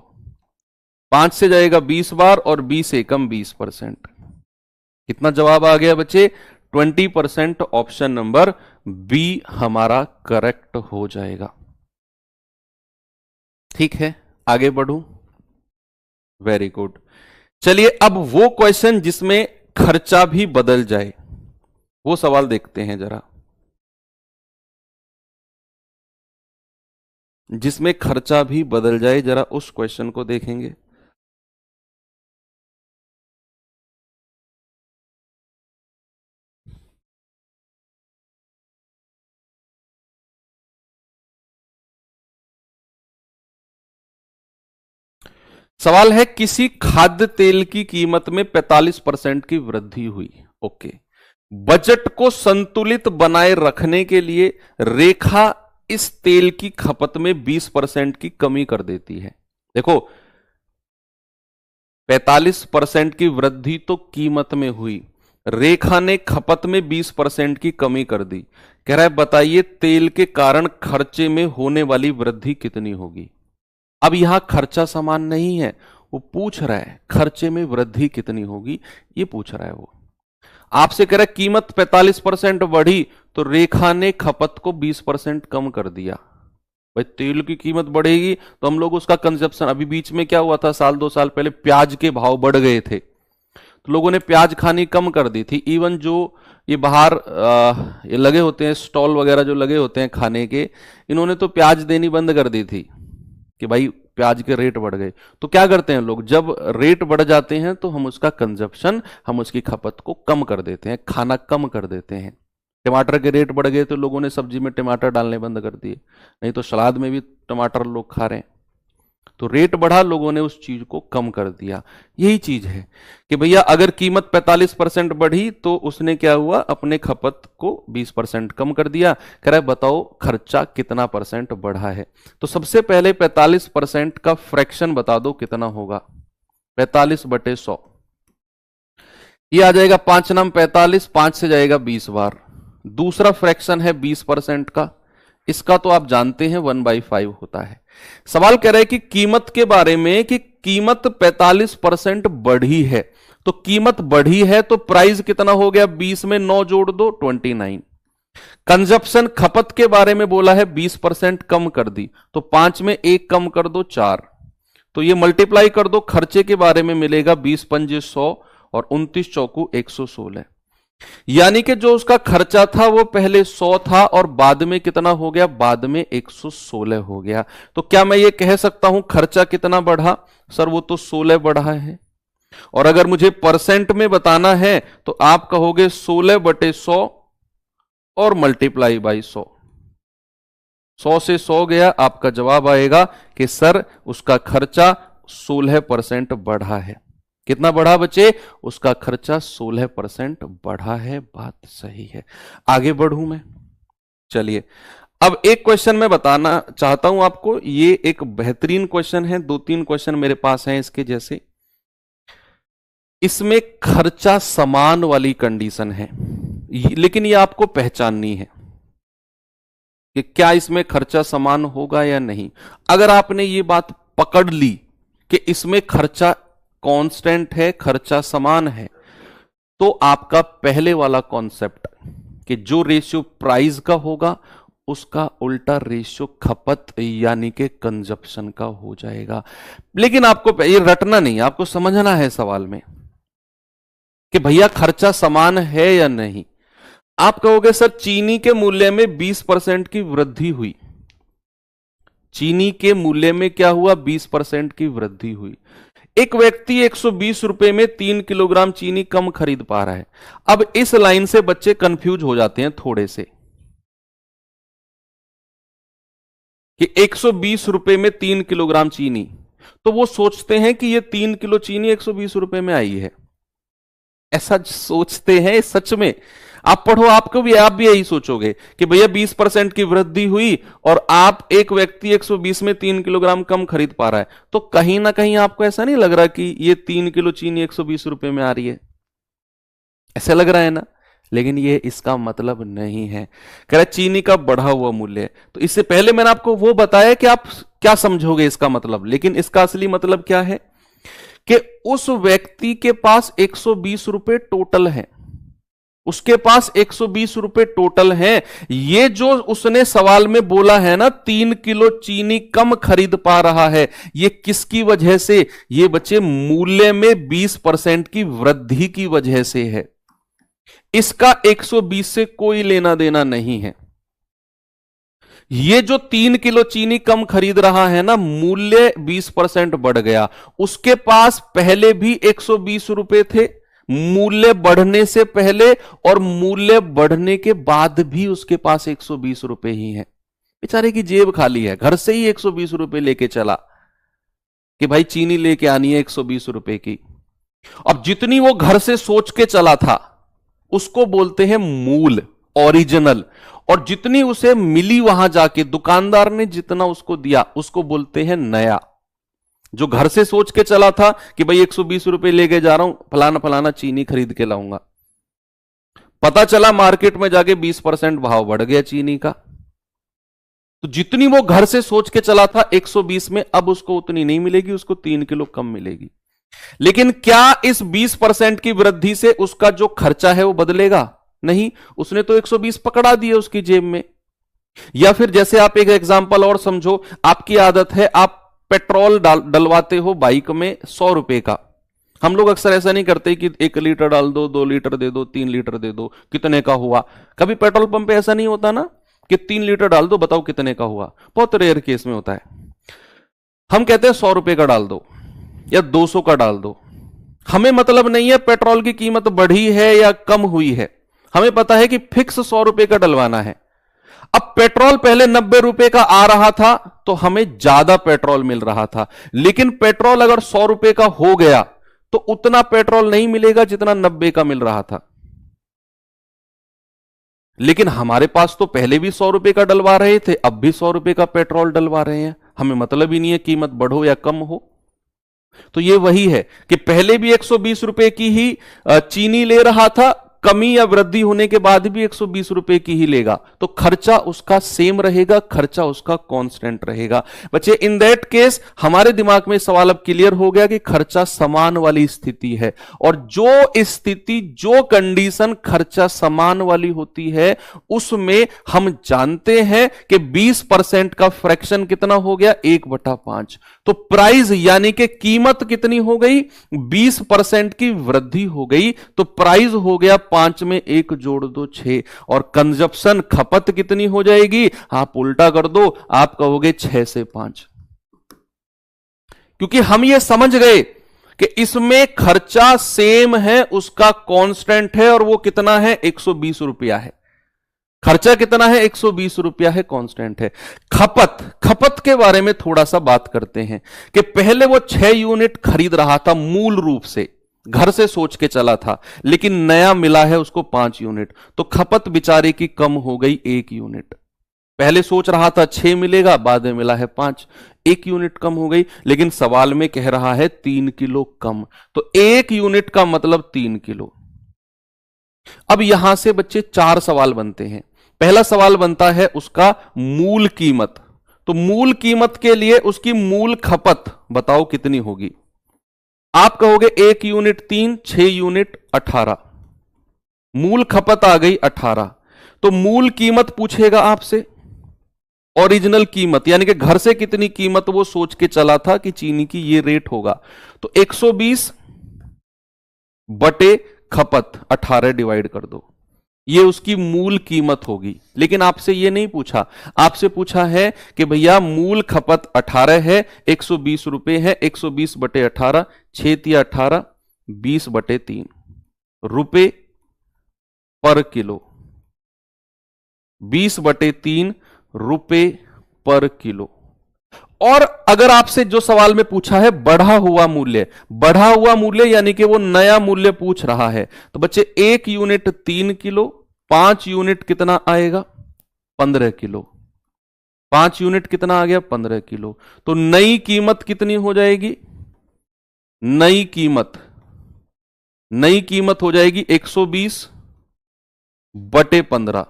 5 से जाएगा 20 बार और 20 एकम 20%। कितना जवाब आ गया बच्चे? 20%। ऑप्शन नंबर बी हमारा करेक्ट हो जाएगा। ठीक है, आगे बढ़ूं। Very good. चलिए अब वो क्वेश्चन जिसमें खर्चा भी बदल जाए, वो सवाल देखते हैं जरा। जिसमें खर्चा भी बदल जाए, जरा उस क्वेश्चन को देखेंगे। सवाल है, किसी खाद्य तेल की कीमत में 45% की वृद्धि हुई। ओके, बजट को संतुलित बनाए रखने के लिए रेखा इस तेल की खपत में 20% की कमी कर देती है। देखो, 45% की वृद्धि तो कीमत में हुई, रेखा ने खपत में 20% की कमी कर दी। कह रहा है बताइए तेल के कारण खर्चे में होने वाली वृद्धि कितनी होगी। अब यहां खर्चा समान नहीं है, वो पूछ रहा है खर्चे में वृद्धि कितनी होगी, ये पूछ रहा है। वो आपसे कह रहा है कीमत 45% बढ़ी तो रेखा ने खपत को 20% कम कर दिया। भाई तेल की कीमत बढ़ेगी तो हम लोग उसका कंजप्शन, अभी बीच में क्या हुआ था, साल 2 साल पहले प्याज के भाव बढ़ गए थे तो लोगों ने प्याज खानी कम कर दी थी। इवन जो ये बाहर ये लगे होते हैं स्टॉल वगैरह जो लगे होते हैं खाने के, इन्होंने तो प्याज देनी बंद कर दी थी कि भाई प्याज के रेट बढ़ गए। तो क्या करते हैं लोग, जब रेट बढ़ जाते हैं तो हम उसका कंजप्शन, हम उसकी खपत को कम कर देते हैं, खाना कम कर देते हैं। टमाटर के रेट बढ़ गए तो लोगों ने सब्जी में टमाटर डालने बंद कर दिए, नहीं तो सलाद में भी टमाटर लोग खा रहे हैं। तो रेट बढ़ा, लोगों ने उस चीज को कम कर दिया। यही चीज है कि भैया अगर कीमत 45% बढ़ी तो उसने क्या हुआ, अपने खपत को 20% कम कर दिया। कह रहा है बताओ खर्चा कितना परसेंट बढ़ा है। तो सबसे पहले 45% का फ्रैक्शन बता दो कितना होगा। 45/100, ये आ जाएगा 5 नाम 45, 5 से जाएगा 20 बार। दूसरा फ्रैक्शन है 20% का, इसका तो आप जानते हैं 1/5 होता है। सवाल कह रहा है कि कीमत के बारे में, कि कीमत 45% बढ़ी है। तो कीमत बढ़ी है तो प्राइस कितना हो गया, 20 में 9 जोड़ दो 29। कंजप्शन खपत के बारे में बोला है 20% कम कर दी, तो 5 में 1 कम कर दो 4, तो ये मल्टीप्लाई कर दो, खर्चे के बारे में मिलेगा 20 पंजे 100 और 29 चौकू 116। यानी कि जो उसका खर्चा था वो पहले 100 था और बाद में कितना हो गया, बाद में 116 हो गया। तो क्या मैं ये कह सकता हूं खर्चा कितना बढ़ा? सर वो तो 16 बढ़ा है। और अगर मुझे परसेंट में बताना है तो आप कहोगे 16/100 और मल्टीप्लाई बाई 100। 100 से 100 गया, आपका जवाब आएगा कि सर उसका खर्चा 16% बढ़ा है। कितना बढ़ा बच्चे? उसका खर्चा 16% बढ़ा है। बात सही है। आगे बढ़ूं मैं, चलिए अब एक क्वेश्चन मैं बताना चाहता हूं आपको। ये एक बेहतरीन क्वेश्चन है, 2-3 क्वेश्चन मेरे पास हैं इसके जैसे। इसमें खर्चा समान वाली कंडीशन है, लेकिन ये आपको पहचाननी है कि क्या इसमें खर्चा समान होगा या नहीं। अगर आपने ये बात पकड़ ली कि इसमें खर्चा कांस्टेंट है, खर्चा समान है, तो आपका पहले वाला कॉन्सेप्ट कि जो रेशियो प्राइस का होगा उसका उल्टा रेशियो खपत यानी कि कंजप्शन का हो जाएगा। लेकिन आपको ये रटना नहीं, आपको समझना है सवाल में कि भैया खर्चा समान है या नहीं। आप कहोगे सर चीनी के मूल्य में 20% की वृद्धि हुई। चीनी के मूल्य में क्या हुआ? 20% की वृद्धि हुई। एक व्यक्ति 120 रुपए में 3 किलोग्राम चीनी कम खरीद पा रहा है। अब इस लाइन से बच्चे कंफ्यूज हो जाते हैं थोड़े से कि 120 रुपए में 3 किलोग्राम चीनी, तो वो सोचते हैं कि ये 3 किलो चीनी 120 रुपए में आई है। ऐसा सोचते हैं सच में। आप पढ़ो, आप भी यही सोचोगे कि भैया 20% की वृद्धि हुई और आप एक व्यक्ति 120 में 3 किलोग्राम कम खरीद पा रहा है, तो कहीं ना कहीं आपको ऐसा नहीं लग रहा कि ये 3 किलो चीनी 120 रुपए में आ रही है? ऐसा लग रहा है ना? लेकिन ये इसका मतलब नहीं है। कह रहा चीनी का बढ़ा हुआ मूल्य। तो इससे पहले मैंने आपको वो बताया कि आप क्या समझोगे इसका मतलब, लेकिन इसका असली मतलब क्या है कि उस व्यक्ति के पास 120 रुपए टोटल है, उसके पास 120 रुपए टोटल है। ये जो उसने सवाल में बोला है ना 3 किलो चीनी कम खरीद पा रहा है, ये किसकी वजह से? ये बच्चे मूल्य में 20% की वृद्धि की वजह से है। इसका 120 से कोई लेना देना नहीं है। ये जो 3 किलो चीनी कम खरीद रहा है ना, मूल्य 20% बढ़ गया। उसके पास पहले भी 120 रुपए थे, मूल्य बढ़ने से पहले और मूल्य बढ़ने के बाद भी उसके पास 120 रुपए ही है। बेचारे की जेब खाली है, घर से ही 120 रुपए लेके चला कि भाई चीनी लेके आनी है 120 रुपए की। अब जितनी वो घर से सोच के चला था उसको बोलते हैं मूल, ओरिजिनल, और जितनी उसे मिली वहां जाके दुकानदार ने जितना उसको दिया उसको बोलते हैं नया। जो घर से सोच के चला था कि भाई 120 रुपए लेके जा रहा हूं, फलाना फलाना चीनी खरीद के लाऊंगा, पता चला मार्केट में जाके 20% भाव बढ़ गया चीनी का, तो जितनी वो घर से सोच के चला था 120 में, अब उसको उतनी नहीं मिलेगी, उसको 3 किलो कम मिलेगी। लेकिन क्या इस 20% की वृद्धि से उसका जो खर्चा है वो बदलेगा? नहीं, उसने तो 120 पकड़ा दिए उसकी जेब में। या फिर जैसे आप एक एग्जांपल और समझो, आपकी आदत है आप पेट्रोल डलवाते हो बाइक में 100 रुपए का। हम लोग अक्सर ऐसा नहीं करते कि 1 लीटर डाल दो, 2 लीटर दे दो, 3 लीटर दे दो, कितने का हुआ। कभी पेट्रोल पंप पे ऐसा नहीं होता ना कि 3 लीटर डाल दो, बताओ कितने का हुआ। बहुत रेयर केस में होता है। हम कहते हैं 100 रुपए का डाल दो या 200 का डाल दो। हमें मतलब नहीं है पेट्रोल की कीमत बढ़ी है या कम हुई है, हमें पता है कि फिक्स 100 रुपए का डलवाना है। अब पेट्रोल पहले 90 रुपए का आ रहा था तो हमें ज्यादा पेट्रोल मिल रहा था, लेकिन पेट्रोल अगर 100 रुपए का हो गया तो उतना पेट्रोल नहीं मिलेगा जितना 90 का मिल रहा था। लेकिन हमारे पास तो पहले भी 100 रुपए का डलवा रहे थे, अब भी 100 रुपए का पेट्रोल डलवा रहे हैं। हमें मतलब ही नहीं है कीमत बढ़ो या कम हो। तो ये वही है कि पहले भी 120 रुपए की ही चीनी ले रहा था, कमी या वृद्धि होने के बाद भी 120 रुपए की ही लेगा, तो खर्चा उसका सेम रहेगा, खर्चा उसका कांस्टेंट रहेगा। बच्चे इन दैट केस हमारे दिमाग में सवाल अब क्लियर हो गया कि खर्चा समान वाली स्थिति है, और जो स्थिति, जो कंडीशन खर्चा समान वाली होती है उसमें हम जानते हैं कि 20% का फ्रैक्शन कितना हो गया, 1/5। तो प्राइस यानी कि कीमत कितनी हो गई, 20% की वृद्धि हो गई, तो प्राइस हो गया 5 में 1 जोड़ दो 6, और कंजप्शन खपत कितनी हो जाएगी, आप उल्टा कर दो, आप कहोगे 6 से 5। क्योंकि हम ये समझ गए कि इसमें खर्चा सेम है, उसका कांस्टेंट है, और वो कितना है, 120 रुपया है। खर्चा कितना है, 120 रुपया है, कांस्टेंट है। खपत के बारे में थोड़ा सा बात करते हैं कि पहले वो 6 यूनिट खरीद रहा था, मूल रूप से घर से सोच के चला था, लेकिन नया मिला है उसको 5 यूनिट, तो खपत बेचारे की कम हो गई 1 यूनिट। पहले सोच रहा था 6 मिलेगा, बाद में मिला है 5, 1 यूनिट कम हो गई, लेकिन सवाल में कह रहा है 3 किलो कम, तो 1 यूनिट का मतलब 3 किलो। अब यहां से बच्चे 4 सवाल बनते हैं। पहला सवाल बनता है उसका मूल कीमत, तो मूल कीमत के लिए उसकी मूल खपत बताओ कितनी होगी। आप कहोगे 1 यूनिट 3, 6 यूनिट 18, मूल खपत आ गई 18। तो मूल कीमत पूछेगा आपसे, ओरिजिनल कीमत यानी कि घर से कितनी कीमत वो सोच के चला था कि चीनी की ये रेट होगा, तो 120 बटे खपत 18 डिवाइड कर दो, ये उसकी मूल कीमत होगी। लेकिन आपसे ये नहीं पूछा, आपसे पूछा है कि भैया मूल खपत 18 है, 120 रुपए है, 120 बटे 18, 6 तिया 18, 20 बटे 3 रुपए पर किलो, 20 बटे 3 रुपए पर किलो। और अगर आपसे जो सवाल में पूछा है बढ़ा हुआ मूल्य यानी कि वो नया मूल्य पूछ रहा है, तो बच्चे 1 यूनिट 3 किलो, 5 यूनिट कितना आएगा, 15 किलो। 5 यूनिट कितना आ गया, 15 किलो। तो नई कीमत कितनी हो जाएगी, नई कीमत हो जाएगी 120 बटे 15,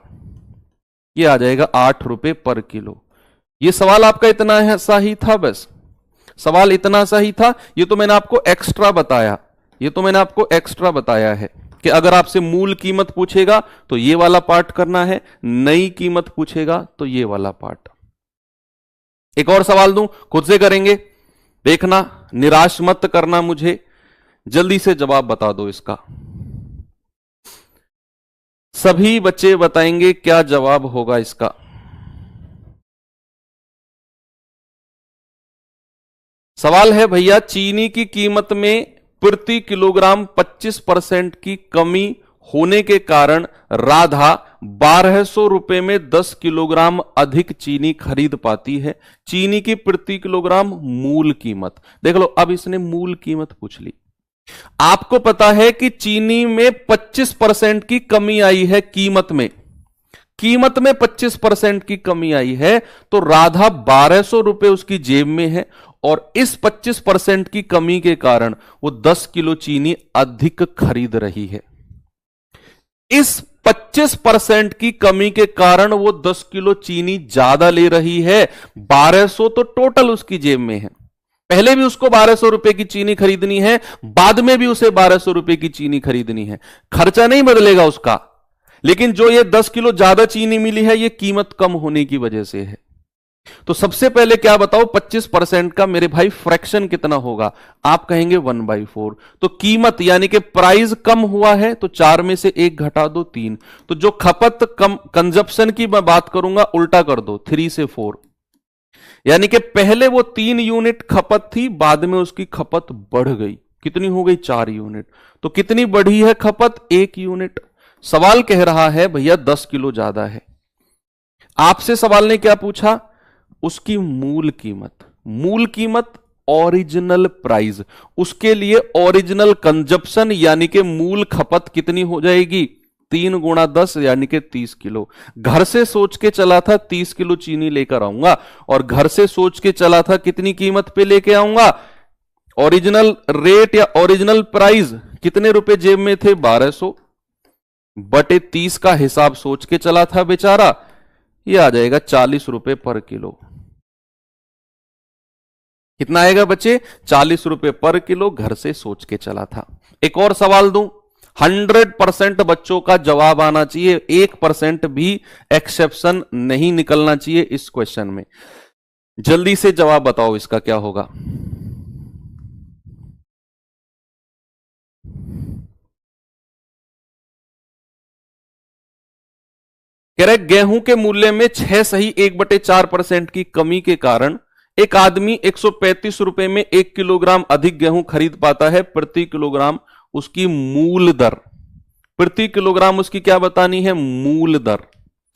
ये आ जाएगा 8 रुपए पर किलो। ये सवाल आपका इतना सा ही था, बस सवाल इतना सा ही था। ये तो मैंने आपको एक्स्ट्रा बताया है कि अगर आपसे मूल कीमत पूछेगा तो ये वाला पार्ट करना है, नई कीमत पूछेगा तो ये वाला पार्ट। एक और सवाल दूं, खुद से करेंगे, देखना, निराश मत करना मुझे, जल्दी से जवाब बता दो इसका। सभी बच्चे बताएंगे क्या जवाब होगा इसका। सवाल है भैया, चीनी की कीमत में प्रति किलोग्राम 25% की कमी होने के कारण राधा 1200 रुपए में 10 किलोग्राम अधिक चीनी खरीद पाती है। चीनी की प्रति किलोग्राम मूल कीमत, देख लो, अब इसने मूल कीमत पूछ ली। आपको पता है कि चीनी में 25% की कमी आई है, कीमत में 25% की कमी आई है, तो राधा 1200 रुपए उसकी जेब में है, और इस 25% की कमी के कारण वो 10 किलो चीनी अधिक खरीद रही है। इस 25% की कमी के कारण वो 10 किलो चीनी ज्यादा ले रही है। 1200 तो टोटल उसकी जेब में है, पहले भी उसको 1200 रुपए की चीनी खरीदनी है, बाद में भी उसे 1200 रुपए की चीनी खरीदनी है। खर्चा नहीं बदलेगा उसका, लेकिन जो ये 10 किलो ज्यादा चीनी मिली है, ये कीमत कम होने की वजह से है। तो सबसे पहले क्या बताओ, 25% का मेरे भाई फ्रैक्शन कितना होगा, आप कहेंगे 1/4। तो कीमत यानी कि प्राइस कम हुआ है, तो 4 में से 1 घटा दो 3। तो जो खपत कम, कंजप्शन की मैं बात करूंगा, उल्टा कर दो, 3 से 4, यानी कि पहले वो 3 यूनिट खपत थी, बाद में उसकी खपत बढ़ गई, कितनी हो गई, 4 यूनिट। तो कितनी बढ़ी है खपत, 1 यूनिट। सवाल कह रहा है भैया 10 किलो ज्यादा है। आपसे सवाल ने क्या पूछा, उसकी मूल कीमत ओरिजिनल प्राइस, उसके लिए ओरिजिनल कंजप्शन यानी कि मूल खपत कितनी हो जाएगी, 3 गुणा 10 यानी कि 30 किलो। घर से सोच के चला था 30 किलो चीनी लेकर आऊंगा, और घर से सोच के चला था कितनी कीमत पे लेके आऊंगा, ओरिजिनल रेट या ओरिजिनल प्राइस कितने रुपए जेब में थे, 1200। बटे 30 का हिसाब सोच के चला था बेचारा, ये आ जाएगा 40 रुपए पर किलो। कितना आएगा बच्चे? 40 रुपए पर किलो घर से सोच के चला था। एक और सवाल दूं, 100% बच्चों का जवाब आना चाहिए, 1% भी एक्सेप्शन नहीं निकलना चाहिए इस क्वेश्चन में। जल्दी से जवाब बताओ इसका क्या होगा। कह रहे गेहूं के मूल्य में 6 सही 1/4% की कमी के कारण एक आदमी 135 रुपए में 1 किलोग्राम अधिक गेहूं खरीद पाता है। प्रति किलोग्राम उसकी मूल दर, प्रति किलोग्राम उसकी क्या बतानी है? मूल दर,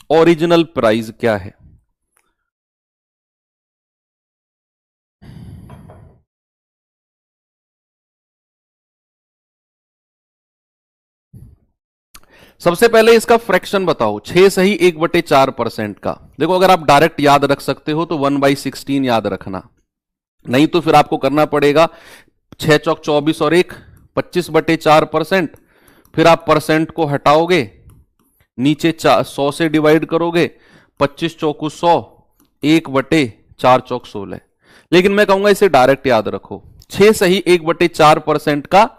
ओरिजिनल प्राइस क्या है? सबसे पहले इसका फ्रैक्शन बताओ, 6 सही 1/4% का। देखो अगर आप डायरेक्ट याद रख सकते हो तो 1/16 याद रखना, नहीं तो फिर आपको करना पड़ेगा 6 चौक 24 और 1 25/4%। फिर आप परसेंट को हटाओगे, नीचे 100 से डिवाइड करोगे, 25 चौकू 100, 1/4 चौक 16। लेकिन मैं कहूंगा इसे डायरेक्ट याद रखो, 6 सही 1/4% का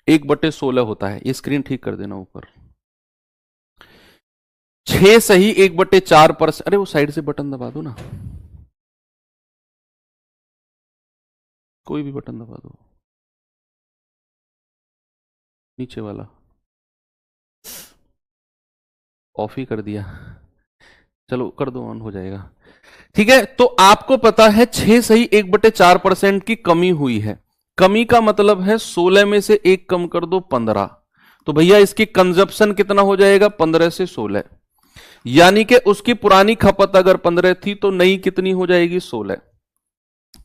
1/16 होता है। ये स्क्रीन ठीक कर देना ऊपर। 6 सही 1/4%, अरे वो साइड से बटन दबा दो ना, कोई भी बटन दबा दो, नीचे वाला ऑफ ही कर दिया, चलो कर दो, ऑन हो जाएगा। ठीक है, तो आपको पता है 6 सही 1/4% की कमी हुई है। कमी का मतलब है 16 में से 1 कम कर दो 15, तो भैया इसकी कंजप्शन कितना हो जाएगा? 15 से 16, यानी कि उसकी पुरानी खपत अगर 15 थी तो नई कितनी हो जाएगी? 16।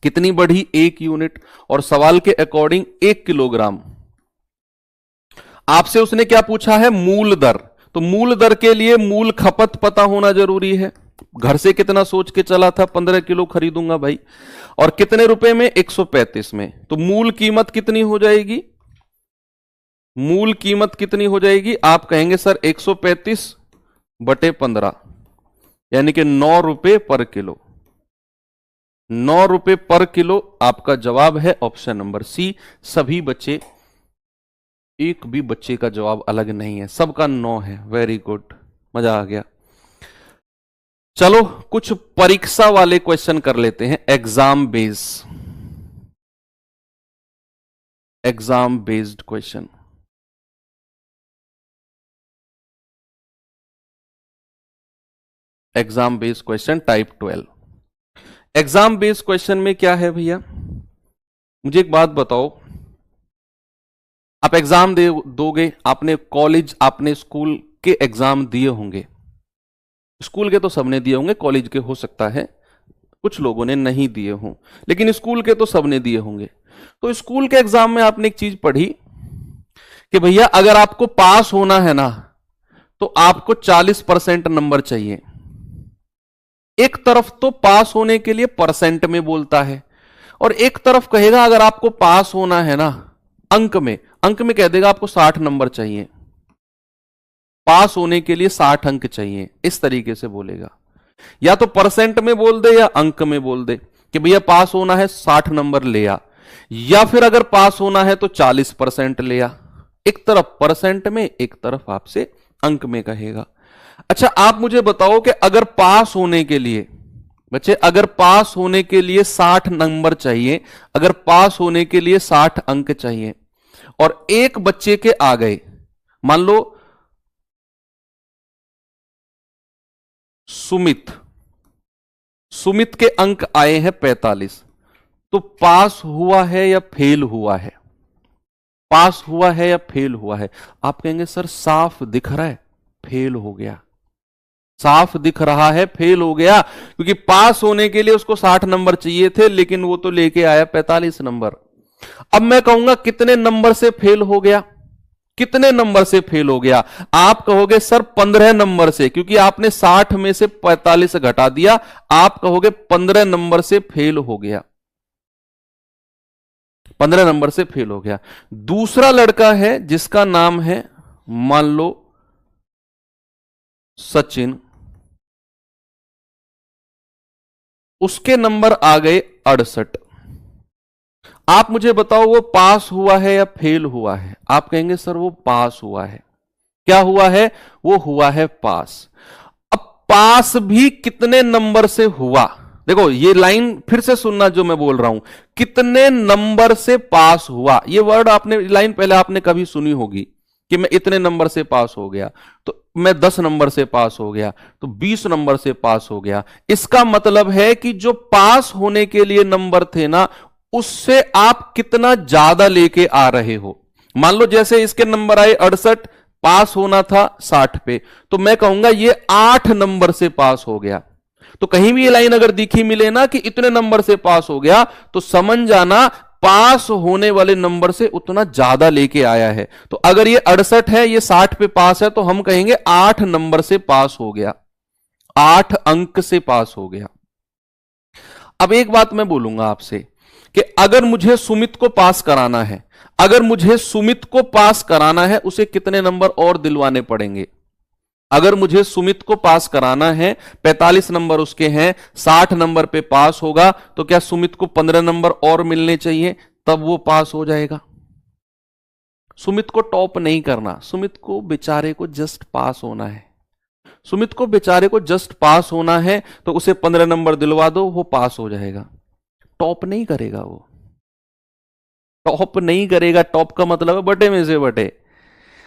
कितनी बढ़ी? 1 यूनिट। और सवाल के अकॉर्डिंग 1 किलोग्राम। आपसे उसने क्या पूछा है? मूल दर। तो मूल दर के लिए मूल खपत पता होना जरूरी है। घर से कितना सोच के चला था? 15 किलो खरीदूंगा भाई, और कितने रुपए में? 135 में। तो मूल कीमत कितनी हो जाएगी? मूल कीमत कितनी हो जाएगी? आप कहेंगे सर 135/15, यानी कि 9 रुपए पर किलो। 9 रुपए पर किलो आपका जवाब है ऑप्शन नंबर सी। सभी बच्चे, एक भी बच्चे का जवाब अलग नहीं है, सबका 9 है। वेरी गुड, मजा आ गया। चलो कुछ परीक्षा वाले क्वेश्चन कर लेते हैं, exam based question. Exam based question type 12। Exam based question में क्या है भैया? मुझे एक बात बताओ, आप एग्जाम दोगे, आपने कॉलेज, आपने स्कूल के एग्जाम दिए होंगे। स्कूल के तो सबने दिए होंगे, कॉलेज के हो सकता है कुछ लोगों ने नहीं दिए हों, लेकिन स्कूल के तो सबने दिए होंगे। तो स्कूल के एग्जाम में आपने एक चीज पढ़ी कि भैया अगर आपको पास होना है ना तो आपको 40% नंबर चाहिए। एक तरफ तो पास होने के लिए परसेंट में बोलता है, और एक तरफ कहेगा अगर आपको पास होना है ना अंक में कह देगा आपको 60 नंबर चाहिए, पास होने के लिए 60 अंक चाहिए, इस तरीके से बोलेगा। या तो परसेंट में बोल दे या अंक में बोल दे कि भैया पास होना है 60 नंबर ले आ, या फिर अगर पास होना है तो 40% ले आ। एक तरफ परसेंट में, एक तरफ आपसे अंक में कहेगा। अच्छा आप मुझे बताओ कि अगर पास होने के लिए, बच्चे अगर पास होने के लिए 60 नंबर चाहिए, अगर पास होने के लिए 60 अंक चाहिए, और एक बच्चे के आ गए, मान लो सुमित के अंक आए हैं 45, तो पास हुआ है या फेल हुआ है? पास हुआ है या फेल हुआ है? आप कहेंगे सर साफ दिख रहा है फेल हो गया। साफ दिख रहा है फेल हो गया, क्योंकि पास होने के लिए उसको 60 नंबर चाहिए थे, लेकिन वो तो लेके आया 45 नंबर। अब मैं कहूंगा कितने नंबर से फेल हो गया? कितने नंबर से फेल हो गया? आप कहोगे सर 15 नंबर से, क्योंकि आपने 60 में से 45 घटा दिया। आप कहोगे 15 नंबर से फेल हो गया, 15 नंबर से फेल हो गया। दूसरा लड़का है जिसका नाम है मान लो सचिन, उसके नंबर आ गए 68। आप मुझे बताओ वो पास हुआ है या फेल हुआ है? आप कहेंगे सर वो पास हुआ है। क्या हुआ है? वो हुआ है पास। अब पास भी कितने नंबर से हुआ? देखो ये लाइन फिर से सुनना जो मैं बोल रहा हूं, कितने नंबर से पास हुआ। ये वर्ड आपने, लाइन पहले आपने कभी सुनी होगी कि मैं इतने नंबर से पास हो गया, तो मैं 10 नंबर से पास हो गया, तो 20 नंबर से पास हो गया। इसका मतलब है कि जो पास होने के लिए नंबर थे ना, उससे आप कितना ज्यादा लेके आ रहे हो। मान लो जैसे इसके नंबर आए 68, पास होना था 60 पे, तो मैं कहूंगा ये 8 नंबर से पास हो गया। तो कहीं भी ये लाइन अगर दिखी मिले ना कि इतने नंबर से पास हो गया, तो समझ जाना पास होने वाले नंबर से उतना ज्यादा लेके आया है। तो अगर ये 68 है, ये 60 पे पास है, तो हम कहेंगे 8 नंबर से पास हो गया, 8 अंक से पास हो गया। अब एक बात मैं बोलूंगा आपसे कि अगर मुझे सुमित को पास कराना है, अगर मुझे सुमित को पास कराना है, उसे कितने नंबर और दिलवाने पड़ेंगे? अगर मुझे सुमित को पास कराना है, 45 नंबर उसके हैं, 60 नंबर पे पास होगा, तो क्या सुमित को 15 नंबर और मिलने चाहिए, तब वो पास हो जाएगा? सुमित को टॉप नहीं करना, सुमित को बेचारे को जस्ट पास होना है। सुमित को बेचारे को जस्ट पास होना है, तो उसे 15 नंबर दिलवा दो, वो पास हो जाएगा। टॉप नहीं करेगा, वो टॉप नहीं करेगा। टॉप का मतलब है बटे में से बटे,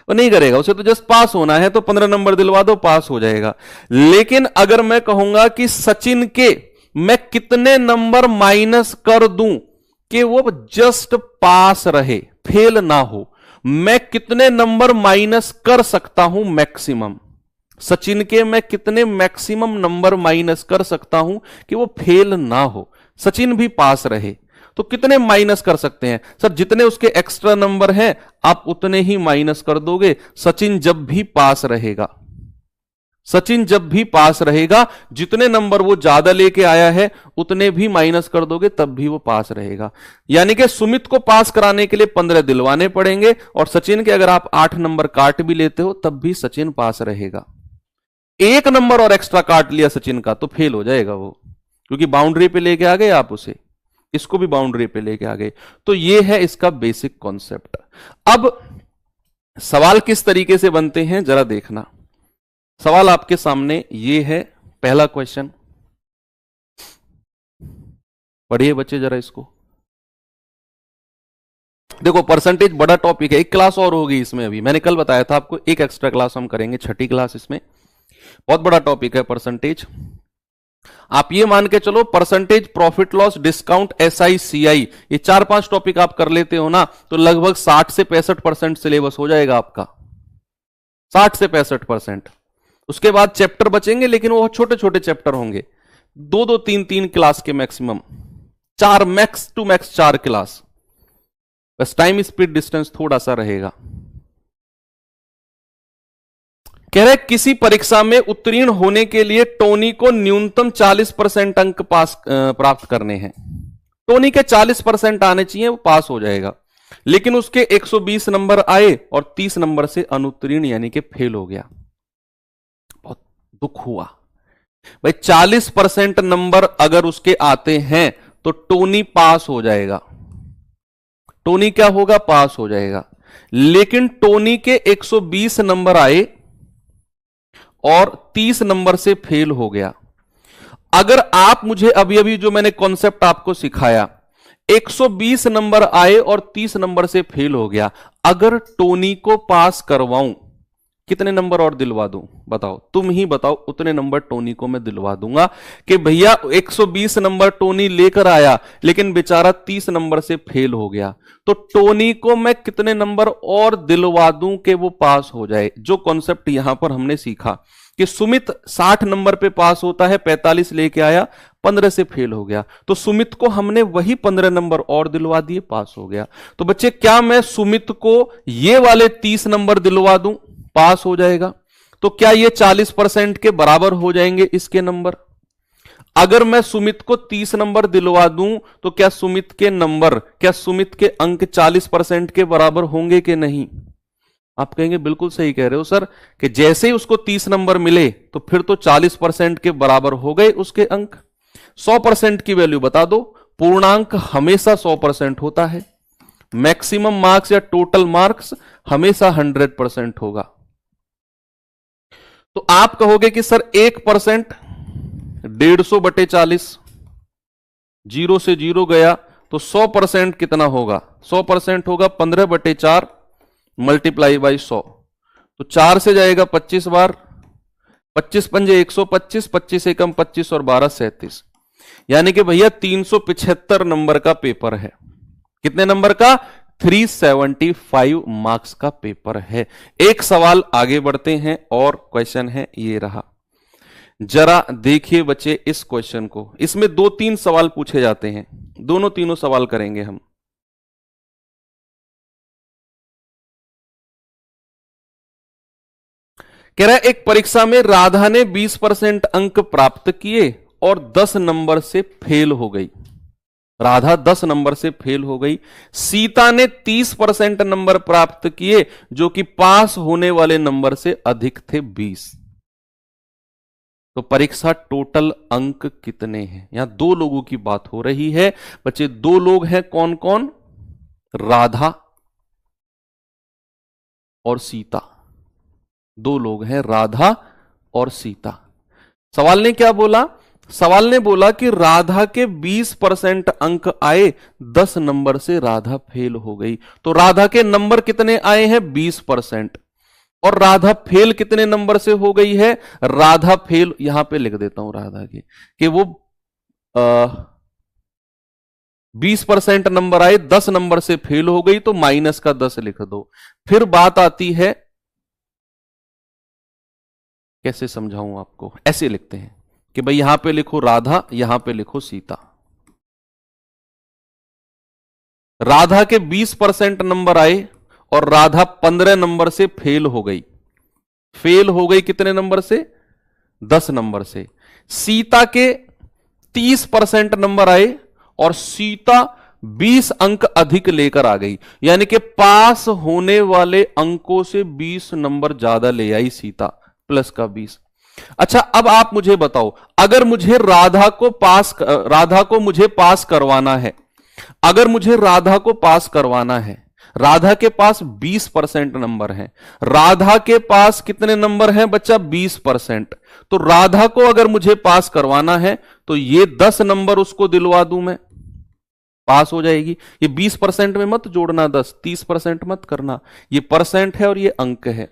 वो नहीं करेगा। उसे तो जस्ट पास होना है, तो 15 नंबर दिलवा दो, पास हो जाएगा। लेकिन अगर मैं कहूंगा कि सचिन के मैं कितने नंबर माइनस कर दूं कि वो जस्ट पास रहे, फेल ना हो, मैं कितने नंबर माइनस कर सकता हूं मैक्सिमम? सचिन के मैं कितने मैक्सिमम नंबर माइनस कर सकता हूं कि वो फेल ना हो, सचिन भी पास रहे? तो कितने माइनस कर सकते हैं सर? जितने उसके एक्स्ट्रा नंबर हैं आप उतने ही माइनस कर दोगे। सचिन जब भी पास रहेगा, सचिन जब भी पास रहेगा, जितने नंबर वो ज्यादा लेके आया है उतने भी माइनस कर दोगे, तब भी वो पास रहेगा। यानी कि सुमित को पास कराने के लिए 15 दिलवाने पड़ेंगे, और सचिन के अगर आप 8 नंबर काट भी लेते हो तब भी सचिन पास रहेगा। 1 नंबर और एक्स्ट्रा काट लिया सचिन का तो फेल हो जाएगा वो, क्योंकि बाउंड्री पे लेके आ गए आप उसे, इसको भी बाउंड्री पे लेके आ गए। तो ये है इसका बेसिक कॉन्सेप्ट। अब सवाल किस तरीके से बनते हैं जरा देखना। सवाल आपके सामने ये है, पहला क्वेश्चन पढ़िए बच्चे जरा इसको। देखो परसेंटेज बड़ा टॉपिक है, एक क्लास और होगी इसमें। अभी मैंने कल बताया था आपको, एक एक्स्ट्रा क्लास हम करेंगे, 6ठी क्लास। इसमें बहुत बड़ा टॉपिक है परसेंटेज। आप ये मान के चलो percentage, profit loss, discount, SI, CI, ये 4-5 टॉपिक आप कर लेते हो ना, तो लगभग 60 से 65% सिलेबस हो जाएगा आपका, 60 से 65%। उसके बाद चैप्टर बचेंगे, लेकिन वो छोटे छोटे चैप्टर होंगे, 2-2, 3-3 क्लास के maximum, 4 max to max 4 class. बस टाइम स्पीड डिस्टेंस थोड़ा सा रहेगा। कह रहे किसी परीक्षा में उत्तीर्ण होने के लिए टोनी को न्यूनतम 40% अंक प्राप्त करने हैं। टोनी के 40% आने चाहिए, वो पास हो जाएगा। लेकिन उसके 120 नंबर आए और 30 नंबर से अनुत्तीर्ण यानी कि फेल हो गया। बहुत दुख हुआ भाई। 40% नंबर अगर उसके आते हैं तो टोनी पास हो जाएगा, टोनी क्या होगा, पास हो जाएगा। लेकिन टोनी के 120 नंबर आए और 30 नंबर से फेल हो गया। अगर आप मुझे अभी अभी जो मैंने कॉन्सेप्ट आपको सिखाया, 120 नंबर आए और 30 नंबर से फेल हो गया, अगर टोनी को पास करवाऊं कितने नंबर और दिलवा दूं? बताओ, तुम ही बताओ। उतने नंबर टोनी को मैं दिलवा दूंगा कि भैया 120 नंबर टोनी लेकर आया, लेकिन बेचारा 30 नंबर से फेल हो गया, तो टोनी को मैं कितने नंबर और दिलवा दूं कि वो पास हो जाए। जो कॉन्सेप्ट यहां पर हमने सीखा कि सुमित 60 नंबर पे पास होता है, 45 लेके आया, 15 से फेल हो गया, तो सुमित को हमने वही 15 नंबर और दिलवा दिए, पास हो गया। तो बच्चे क्या मैं सुमित को ये वाले 30 नंबर दिलवा दूं, पास हो जाएगा। तो क्या ये 40% के बराबर हो जाएंगे इसके नंबर? अगर मैं सुमित को 30 नंबर दिलवा दूं तो क्या सुमित के नंबर, क्या सुमित के अंक 40% के बराबर होंगे कि नहीं? आप कहेंगे बिल्कुल सही कह रहे हो सर, कि जैसे ही उसको 30 नंबर मिले तो फिर तो 40% के बराबर हो गए उसके अंक। 100% की वैल्यू बता दो। पूर्णांक हमेशा 100% होता है। मैक्सिमम मार्क्स या टोटल मार्क्स हमेशा 100% होगा। तो आप कहोगे कि सर 1% 150/40, 0 से 0 गया तो 100% कितना होगा? 100% होगा 15/4 मल्टीप्लाई बाई 100। तो 4 से जाएगा 25 बार, 25 पंजे 125, 25 एकम 25 और 12 37। यानी कि भैया 375 नंबर का पेपर है। कितने नंबर का? 375 मार्क्स का पेपर है। एक सवाल आगे बढ़ते हैं और क्वेश्चन है ये रहा। जरा देखिए बच्चे इस क्वेश्चन को। इसमें 2-3 सवाल पूछे जाते हैं, दोनों तीनों सवाल करेंगे हम। कह रहा है एक परीक्षा में राधा ने 20% अंक प्राप्त किए और 10 नंबर से फेल हो गई। राधा 10 नंबर से फेल हो गई। सीता ने 30% नंबर प्राप्त किए जो कि पास होने वाले नंबर से अधिक थे 20। तो परीक्षा टोटल अंक कितने हैं? यहां 2 लोगों की बात हो रही है बच्चे। 2 लोग हैं, कौन कौन? राधा और सीता। 2 लोग हैं, राधा और सीता। सवाल ने क्या बोला? सवाल ने बोला कि राधा के 20% अंक आए, 10 नंबर से राधा फेल हो गई। तो राधा के नंबर कितने आए हैं? 20%। और राधा फेल कितने नंबर से हो गई है? राधा फेल, यहां पे लिख देता हूं राधा की, कि वो 20% नंबर आए, 10 नंबर से फेल हो गई, तो माइनस का 10 लिख दो। फिर बात आती है, कैसे समझाऊं आपको? ऐसे लिखते हैं कि भाई यहां पे लिखो राधा, यहां पे लिखो सीता। राधा के 20% नंबर आए और राधा 15 नंबर से फेल हो गई। फेल हो गई कितने नंबर से? 10 नंबर से। सीता के 30% नंबर आए और सीता 20 अंक अधिक लेकर आ गई, यानी कि पास होने वाले अंकों से 20 नंबर ज्यादा ले आई सीता, प्लस का 20। अच्छा, अब आप मुझे बताओ, अगर मुझे राधा को मुझे पास करवाना है, अगर मुझे राधा को पास करवाना है, राधा के पास 20% नंबर है। राधा के पास कितने नंबर हैं बच्चा? 20%। तो राधा को अगर मुझे पास करवाना है तो ये 10 नंबर उसको दिलवा दूं मैं, पास हो जाएगी। ये 20% में मत जोड़ना 10, 30% मत करना, ये परसेंट है और ये अंक है।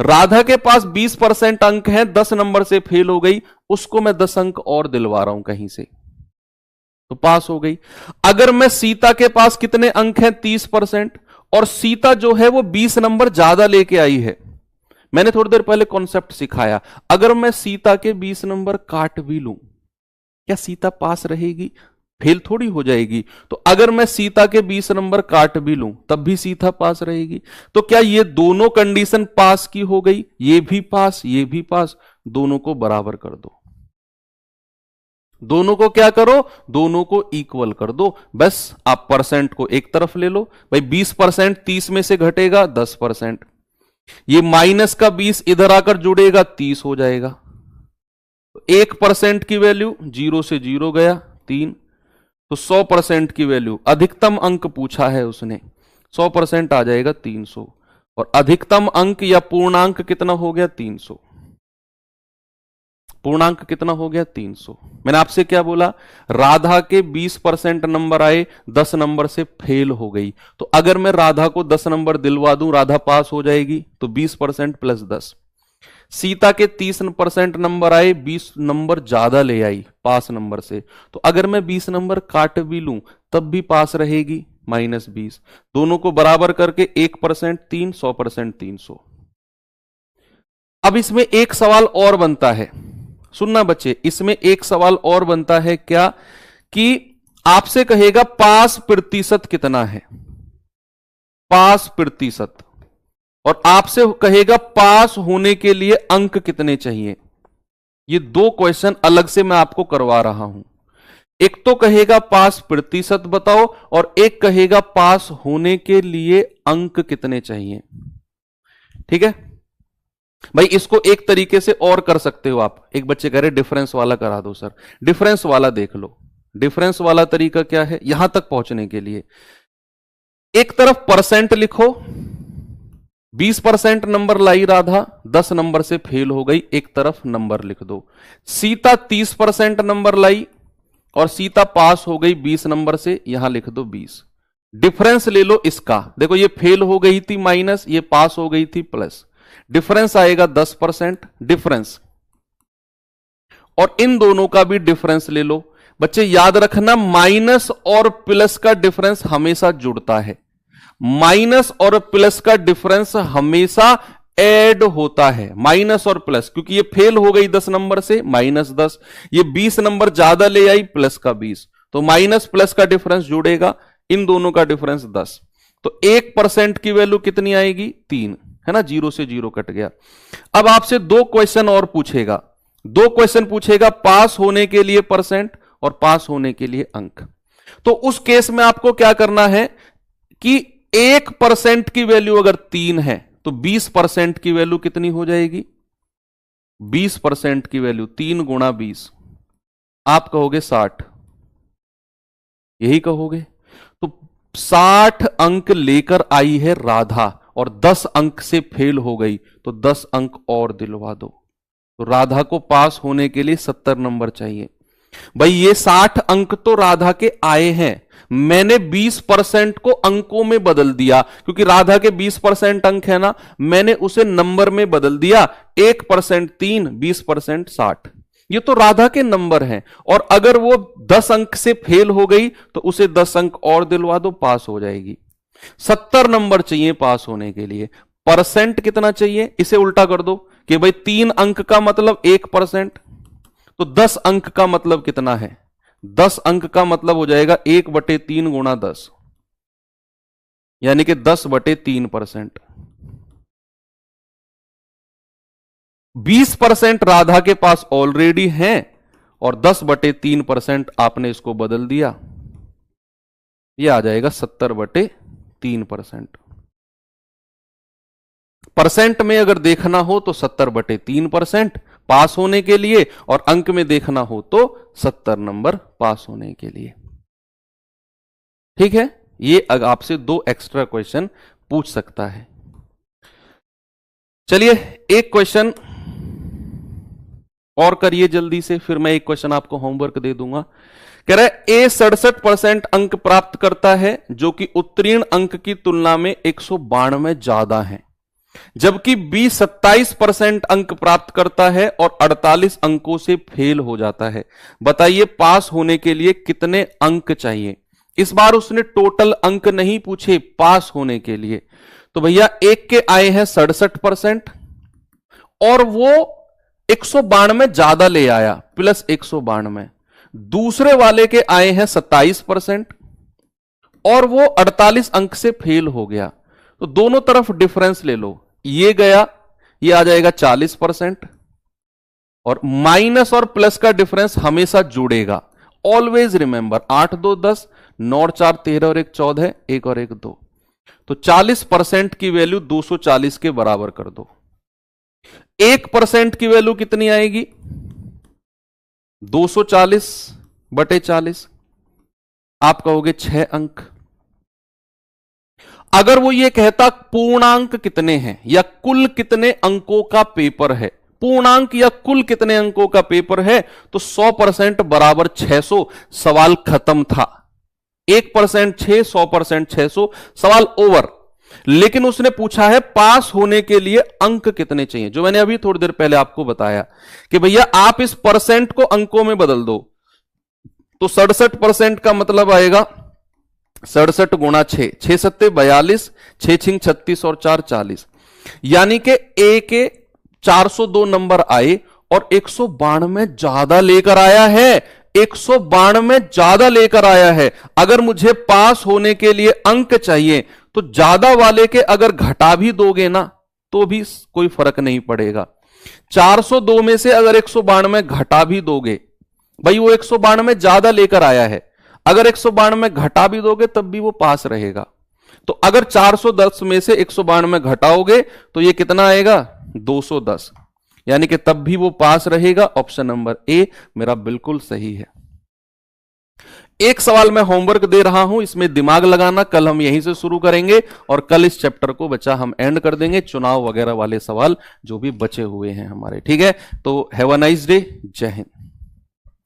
राधा के पास 20% अंक है, 10 नंबर से फेल हो गई, उसको मैं 10 अंक और दिलवा रहा हूं कहीं से, तो पास हो गई। अगर मैं सीता के पास कितने अंक हैं? 30%, और सीता जो है वो 20 नंबर ज्यादा लेके आई है। मैंने थोड़ी देर पहले कॉन्सेप्ट सिखाया, अगर मैं सीता के 20 नंबर काट भी लूं, क्या सीता पास रहेगी? फेल थोड़ी हो जाएगी। तो अगर मैं सीता के 20 नंबर काट भी लूं तब भी सीता पास रहेगी। तो क्या ये दोनों कंडीशन पास की हो गई? ये भी पास, ये भी पास, दोनों को बराबर कर दो। दोनों को क्या करो? दोनों को इक्वल कर दो। बस आप परसेंट को एक तरफ ले लो भाई। 20% 30 में से घटेगा 10%, ये माइनस का 20 इधर आकर जुड़ेगा 30 हो जाएगा। 1% की वैल्यू 0 से 0 गया 3, तो 100% की वैल्यू, अधिकतम अंक पूछा है उसने, 100% आ जाएगा 300। और अधिकतम अंक या पूर्णांक कितना हो गया? 300। पूर्णांक कितना हो गया? 300। मैंने आपसे क्या बोला? राधा के 20% नंबर आए, 10 नंबर से फेल हो गई। तो अगर मैं राधा को 10 नंबर दिलवा दूं, राधा पास हो जाएगी, तो 20% प्लस 10। सीता के 30% नंबर आए, 20 नंबर ज्यादा ले आई पास नंबर से, तो अगर मैं 20 नंबर काट भी लूं तब भी पास रहेगी, -20। दोनों को बराबर करके 1% 3, 100% 300। अब इसमें एक सवाल और बनता है, सुनना बच्चे, इसमें एक सवाल और बनता है क्या? कि आपसे कहेगा पास प्रतिशत कितना है, पास प्रतिशत, और आपसे कहेगा पास होने के लिए अंक कितने चाहिए। ये 2 क्वेश्चन अलग से मैं आपको करवा रहा हूं। एक तो कहेगा पास प्रतिशत बताओ, और एक कहेगा पास होने के लिए अंक कितने चाहिए। ठीक है भाई, इसको एक तरीके से और कर सकते हो आप। एक बच्चे कह रहे डिफरेंस वाला करा दो सर, डिफरेंस वाला देख लो। डिफरेंस वाला तरीका क्या है यहां तक पहुंचने के लिए? एक तरफ परसेंट लिखो, 20% नंबर लाई राधा, 10 नंबर से फेल हो गई, एक तरफ नंबर लिख दो। सीता 30% नंबर लाई और सीता पास हो गई 20 नंबर से, यहां लिख दो 20। डिफरेंस ले लो इसका, देखो ये फेल हो गई थी माइनस, ये पास हो गई थी प्लस, डिफरेंस आएगा 10% डिफरेंस, और इन दोनों का भी डिफरेंस ले लो। बच्चे याद रखना, माइनस और प्लस का डिफरेंस हमेशा जुड़ता है, माइनस और प्लस का डिफरेंस हमेशा ऐड होता है, माइनस और प्लस, क्योंकि ये फेल हो गई 10 नंबर से -10, ये 20 नंबर ज्यादा ले आई प्लस का 20, तो माइनस प्लस का डिफरेंस जुड़ेगा, इन दोनों का डिफरेंस 10, तो 1% की वैल्यू कितनी आएगी? 3, है ना, 0 से 0 कट गया। अब आपसे 2 क्वेश्चन और पूछेगा, 2 क्वेश्चन पूछेगा पास होने के लिए परसेंट और पास होने के लिए अंक। तो उस केस में आपको क्या करना है कि 1% की वैल्यू अगर 3 है तो 20% की वैल्यू कितनी हो जाएगी? 20% की वैल्यू 3 गुणा 20, आप कहोगे 60, यही कहोगे। तो 60 अंक लेकर आई है राधा और 10 अंक से फेल हो गई, तो 10 अंक और दिलवा दो। तो राधा को पास होने के लिए 70 नंबर चाहिए। भाई ये 60 अंक तो राधा के आए हैं, मैंने 20% को अंकों में बदल दिया, क्योंकि राधा के 20% अंक है ना, मैंने उसे नंबर में बदल दिया। 1% 3, 20% 60, ये तो राधा के नंबर हैं। और अगर वो 10 अंक से फेल हो गई तो उसे 10 अंक और दिलवा दो, पास हो जाएगी। 70 नंबर चाहिए पास होने के लिए। परसेंट कितना चाहिए? इसे उल्टा कर दो कि भाई 3 अंक का मतलब 1%, तो 10 अंक का मतलब कितना है? 10 अंक का मतलब हो जाएगा 1/3 गुणा 10, यानी कि 10/3%। 20% राधा के पास ऑलरेडी है और 10/3% आपने इसको बदल दिया, यह आ जाएगा 70/3%। परसेंट में अगर देखना हो तो 70/3% पास होने के लिए, और अंक में देखना हो तो 70 नंबर पास होने के लिए। ठीक है, ये आपसे 2 एक्स्ट्रा क्वेश्चन पूछ सकता है। चलिए एक क्वेश्चन और करिए जल्दी से, फिर मैं एक क्वेश्चन आपको होमवर्क दे दूंगा। कह रहा है ए 67% अंक प्राप्त करता है, जो कि उत्तीर्ण अंक की तुलना में 192 ज्यादा है, जबकि बी 27% अंक प्राप्त करता है और 48 अंकों से फेल हो जाता है। बताइए पास होने के लिए कितने अंक चाहिए? इस बार उसने टोटल अंक नहीं पूछे, पास होने के लिए। तो भैया एक के आए हैं 67% और वो 192 ज्यादा ले आया, प्लस 192। दूसरे वाले के आए हैं 27% और वो 48 अंक से फेल हो गया। तो दोनों तरफ डिफरेंस ले लो, ये गया, ये आ जाएगा 40%, और माइनस और प्लस का डिफरेंस हमेशा जुड़ेगा। ऑलवेज रिमेंबर, 8 2 10, 9 4 13 और 1 14, 1 और 1 2। तो 40% की वैल्यू 240 के बराबर कर दो। 1% की वैल्यू कितनी आएगी? 240/40, आप कहोगे 6 अंक। अगर वो ये कहता पूर्णांक कितने हैं या कुल कितने अंकों का पेपर है, पूर्णांक या कुल कितने अंकों का पेपर है, तो 100% बराबर 600, सवाल खत्म था। 1% 6, 100% 600, सवाल ओवर। लेकिन उसने पूछा है पास होने के लिए अंक कितने चाहिए, जो मैंने अभी थोड़ी देर पहले आपको बताया कि भैया आप इस परसेंट को अंकों में बदल दो, तो 67% का मतलब आएगा 67 गुणा 6, 6 सत्ते 42, 6 छिंग 36 और 4 40, यानी कि ए के 402 नंबर आए और 192 ज्यादा लेकर आया है, 192 ज्यादा लेकर आया है। अगर मुझे पास होने के लिए अंक चाहिए तो ज्यादा वाले के अगर घटा भी दोगे ना तो भी कोई फर्क नहीं पड़ेगा। 402 में से अगर 192 घटा भी दोगे, भाई वो 192 ज्यादा लेकर आया है, अगर 192 घटा भी दोगे तब भी वो पास रहेगा। तो अगर 410 में से 192 घटाओगे तो ये कितना आएगा? 210, यानी कि तब भी वो पास रहेगा। ऑप्शन नंबर ए मेरा बिल्कुल सही है। एक सवाल मैं होमवर्क दे रहा हूं, इसमें दिमाग लगाना। कल हम यहीं से शुरू करेंगे और कल इस चैप्टर को बच्चा हम एंड कर देंगे, चुनाव वगैरह वाले सवाल जो भी बचे हुए हैं हमारे। ठीक है, तो हैव अ नाइस डे, जय हिंद।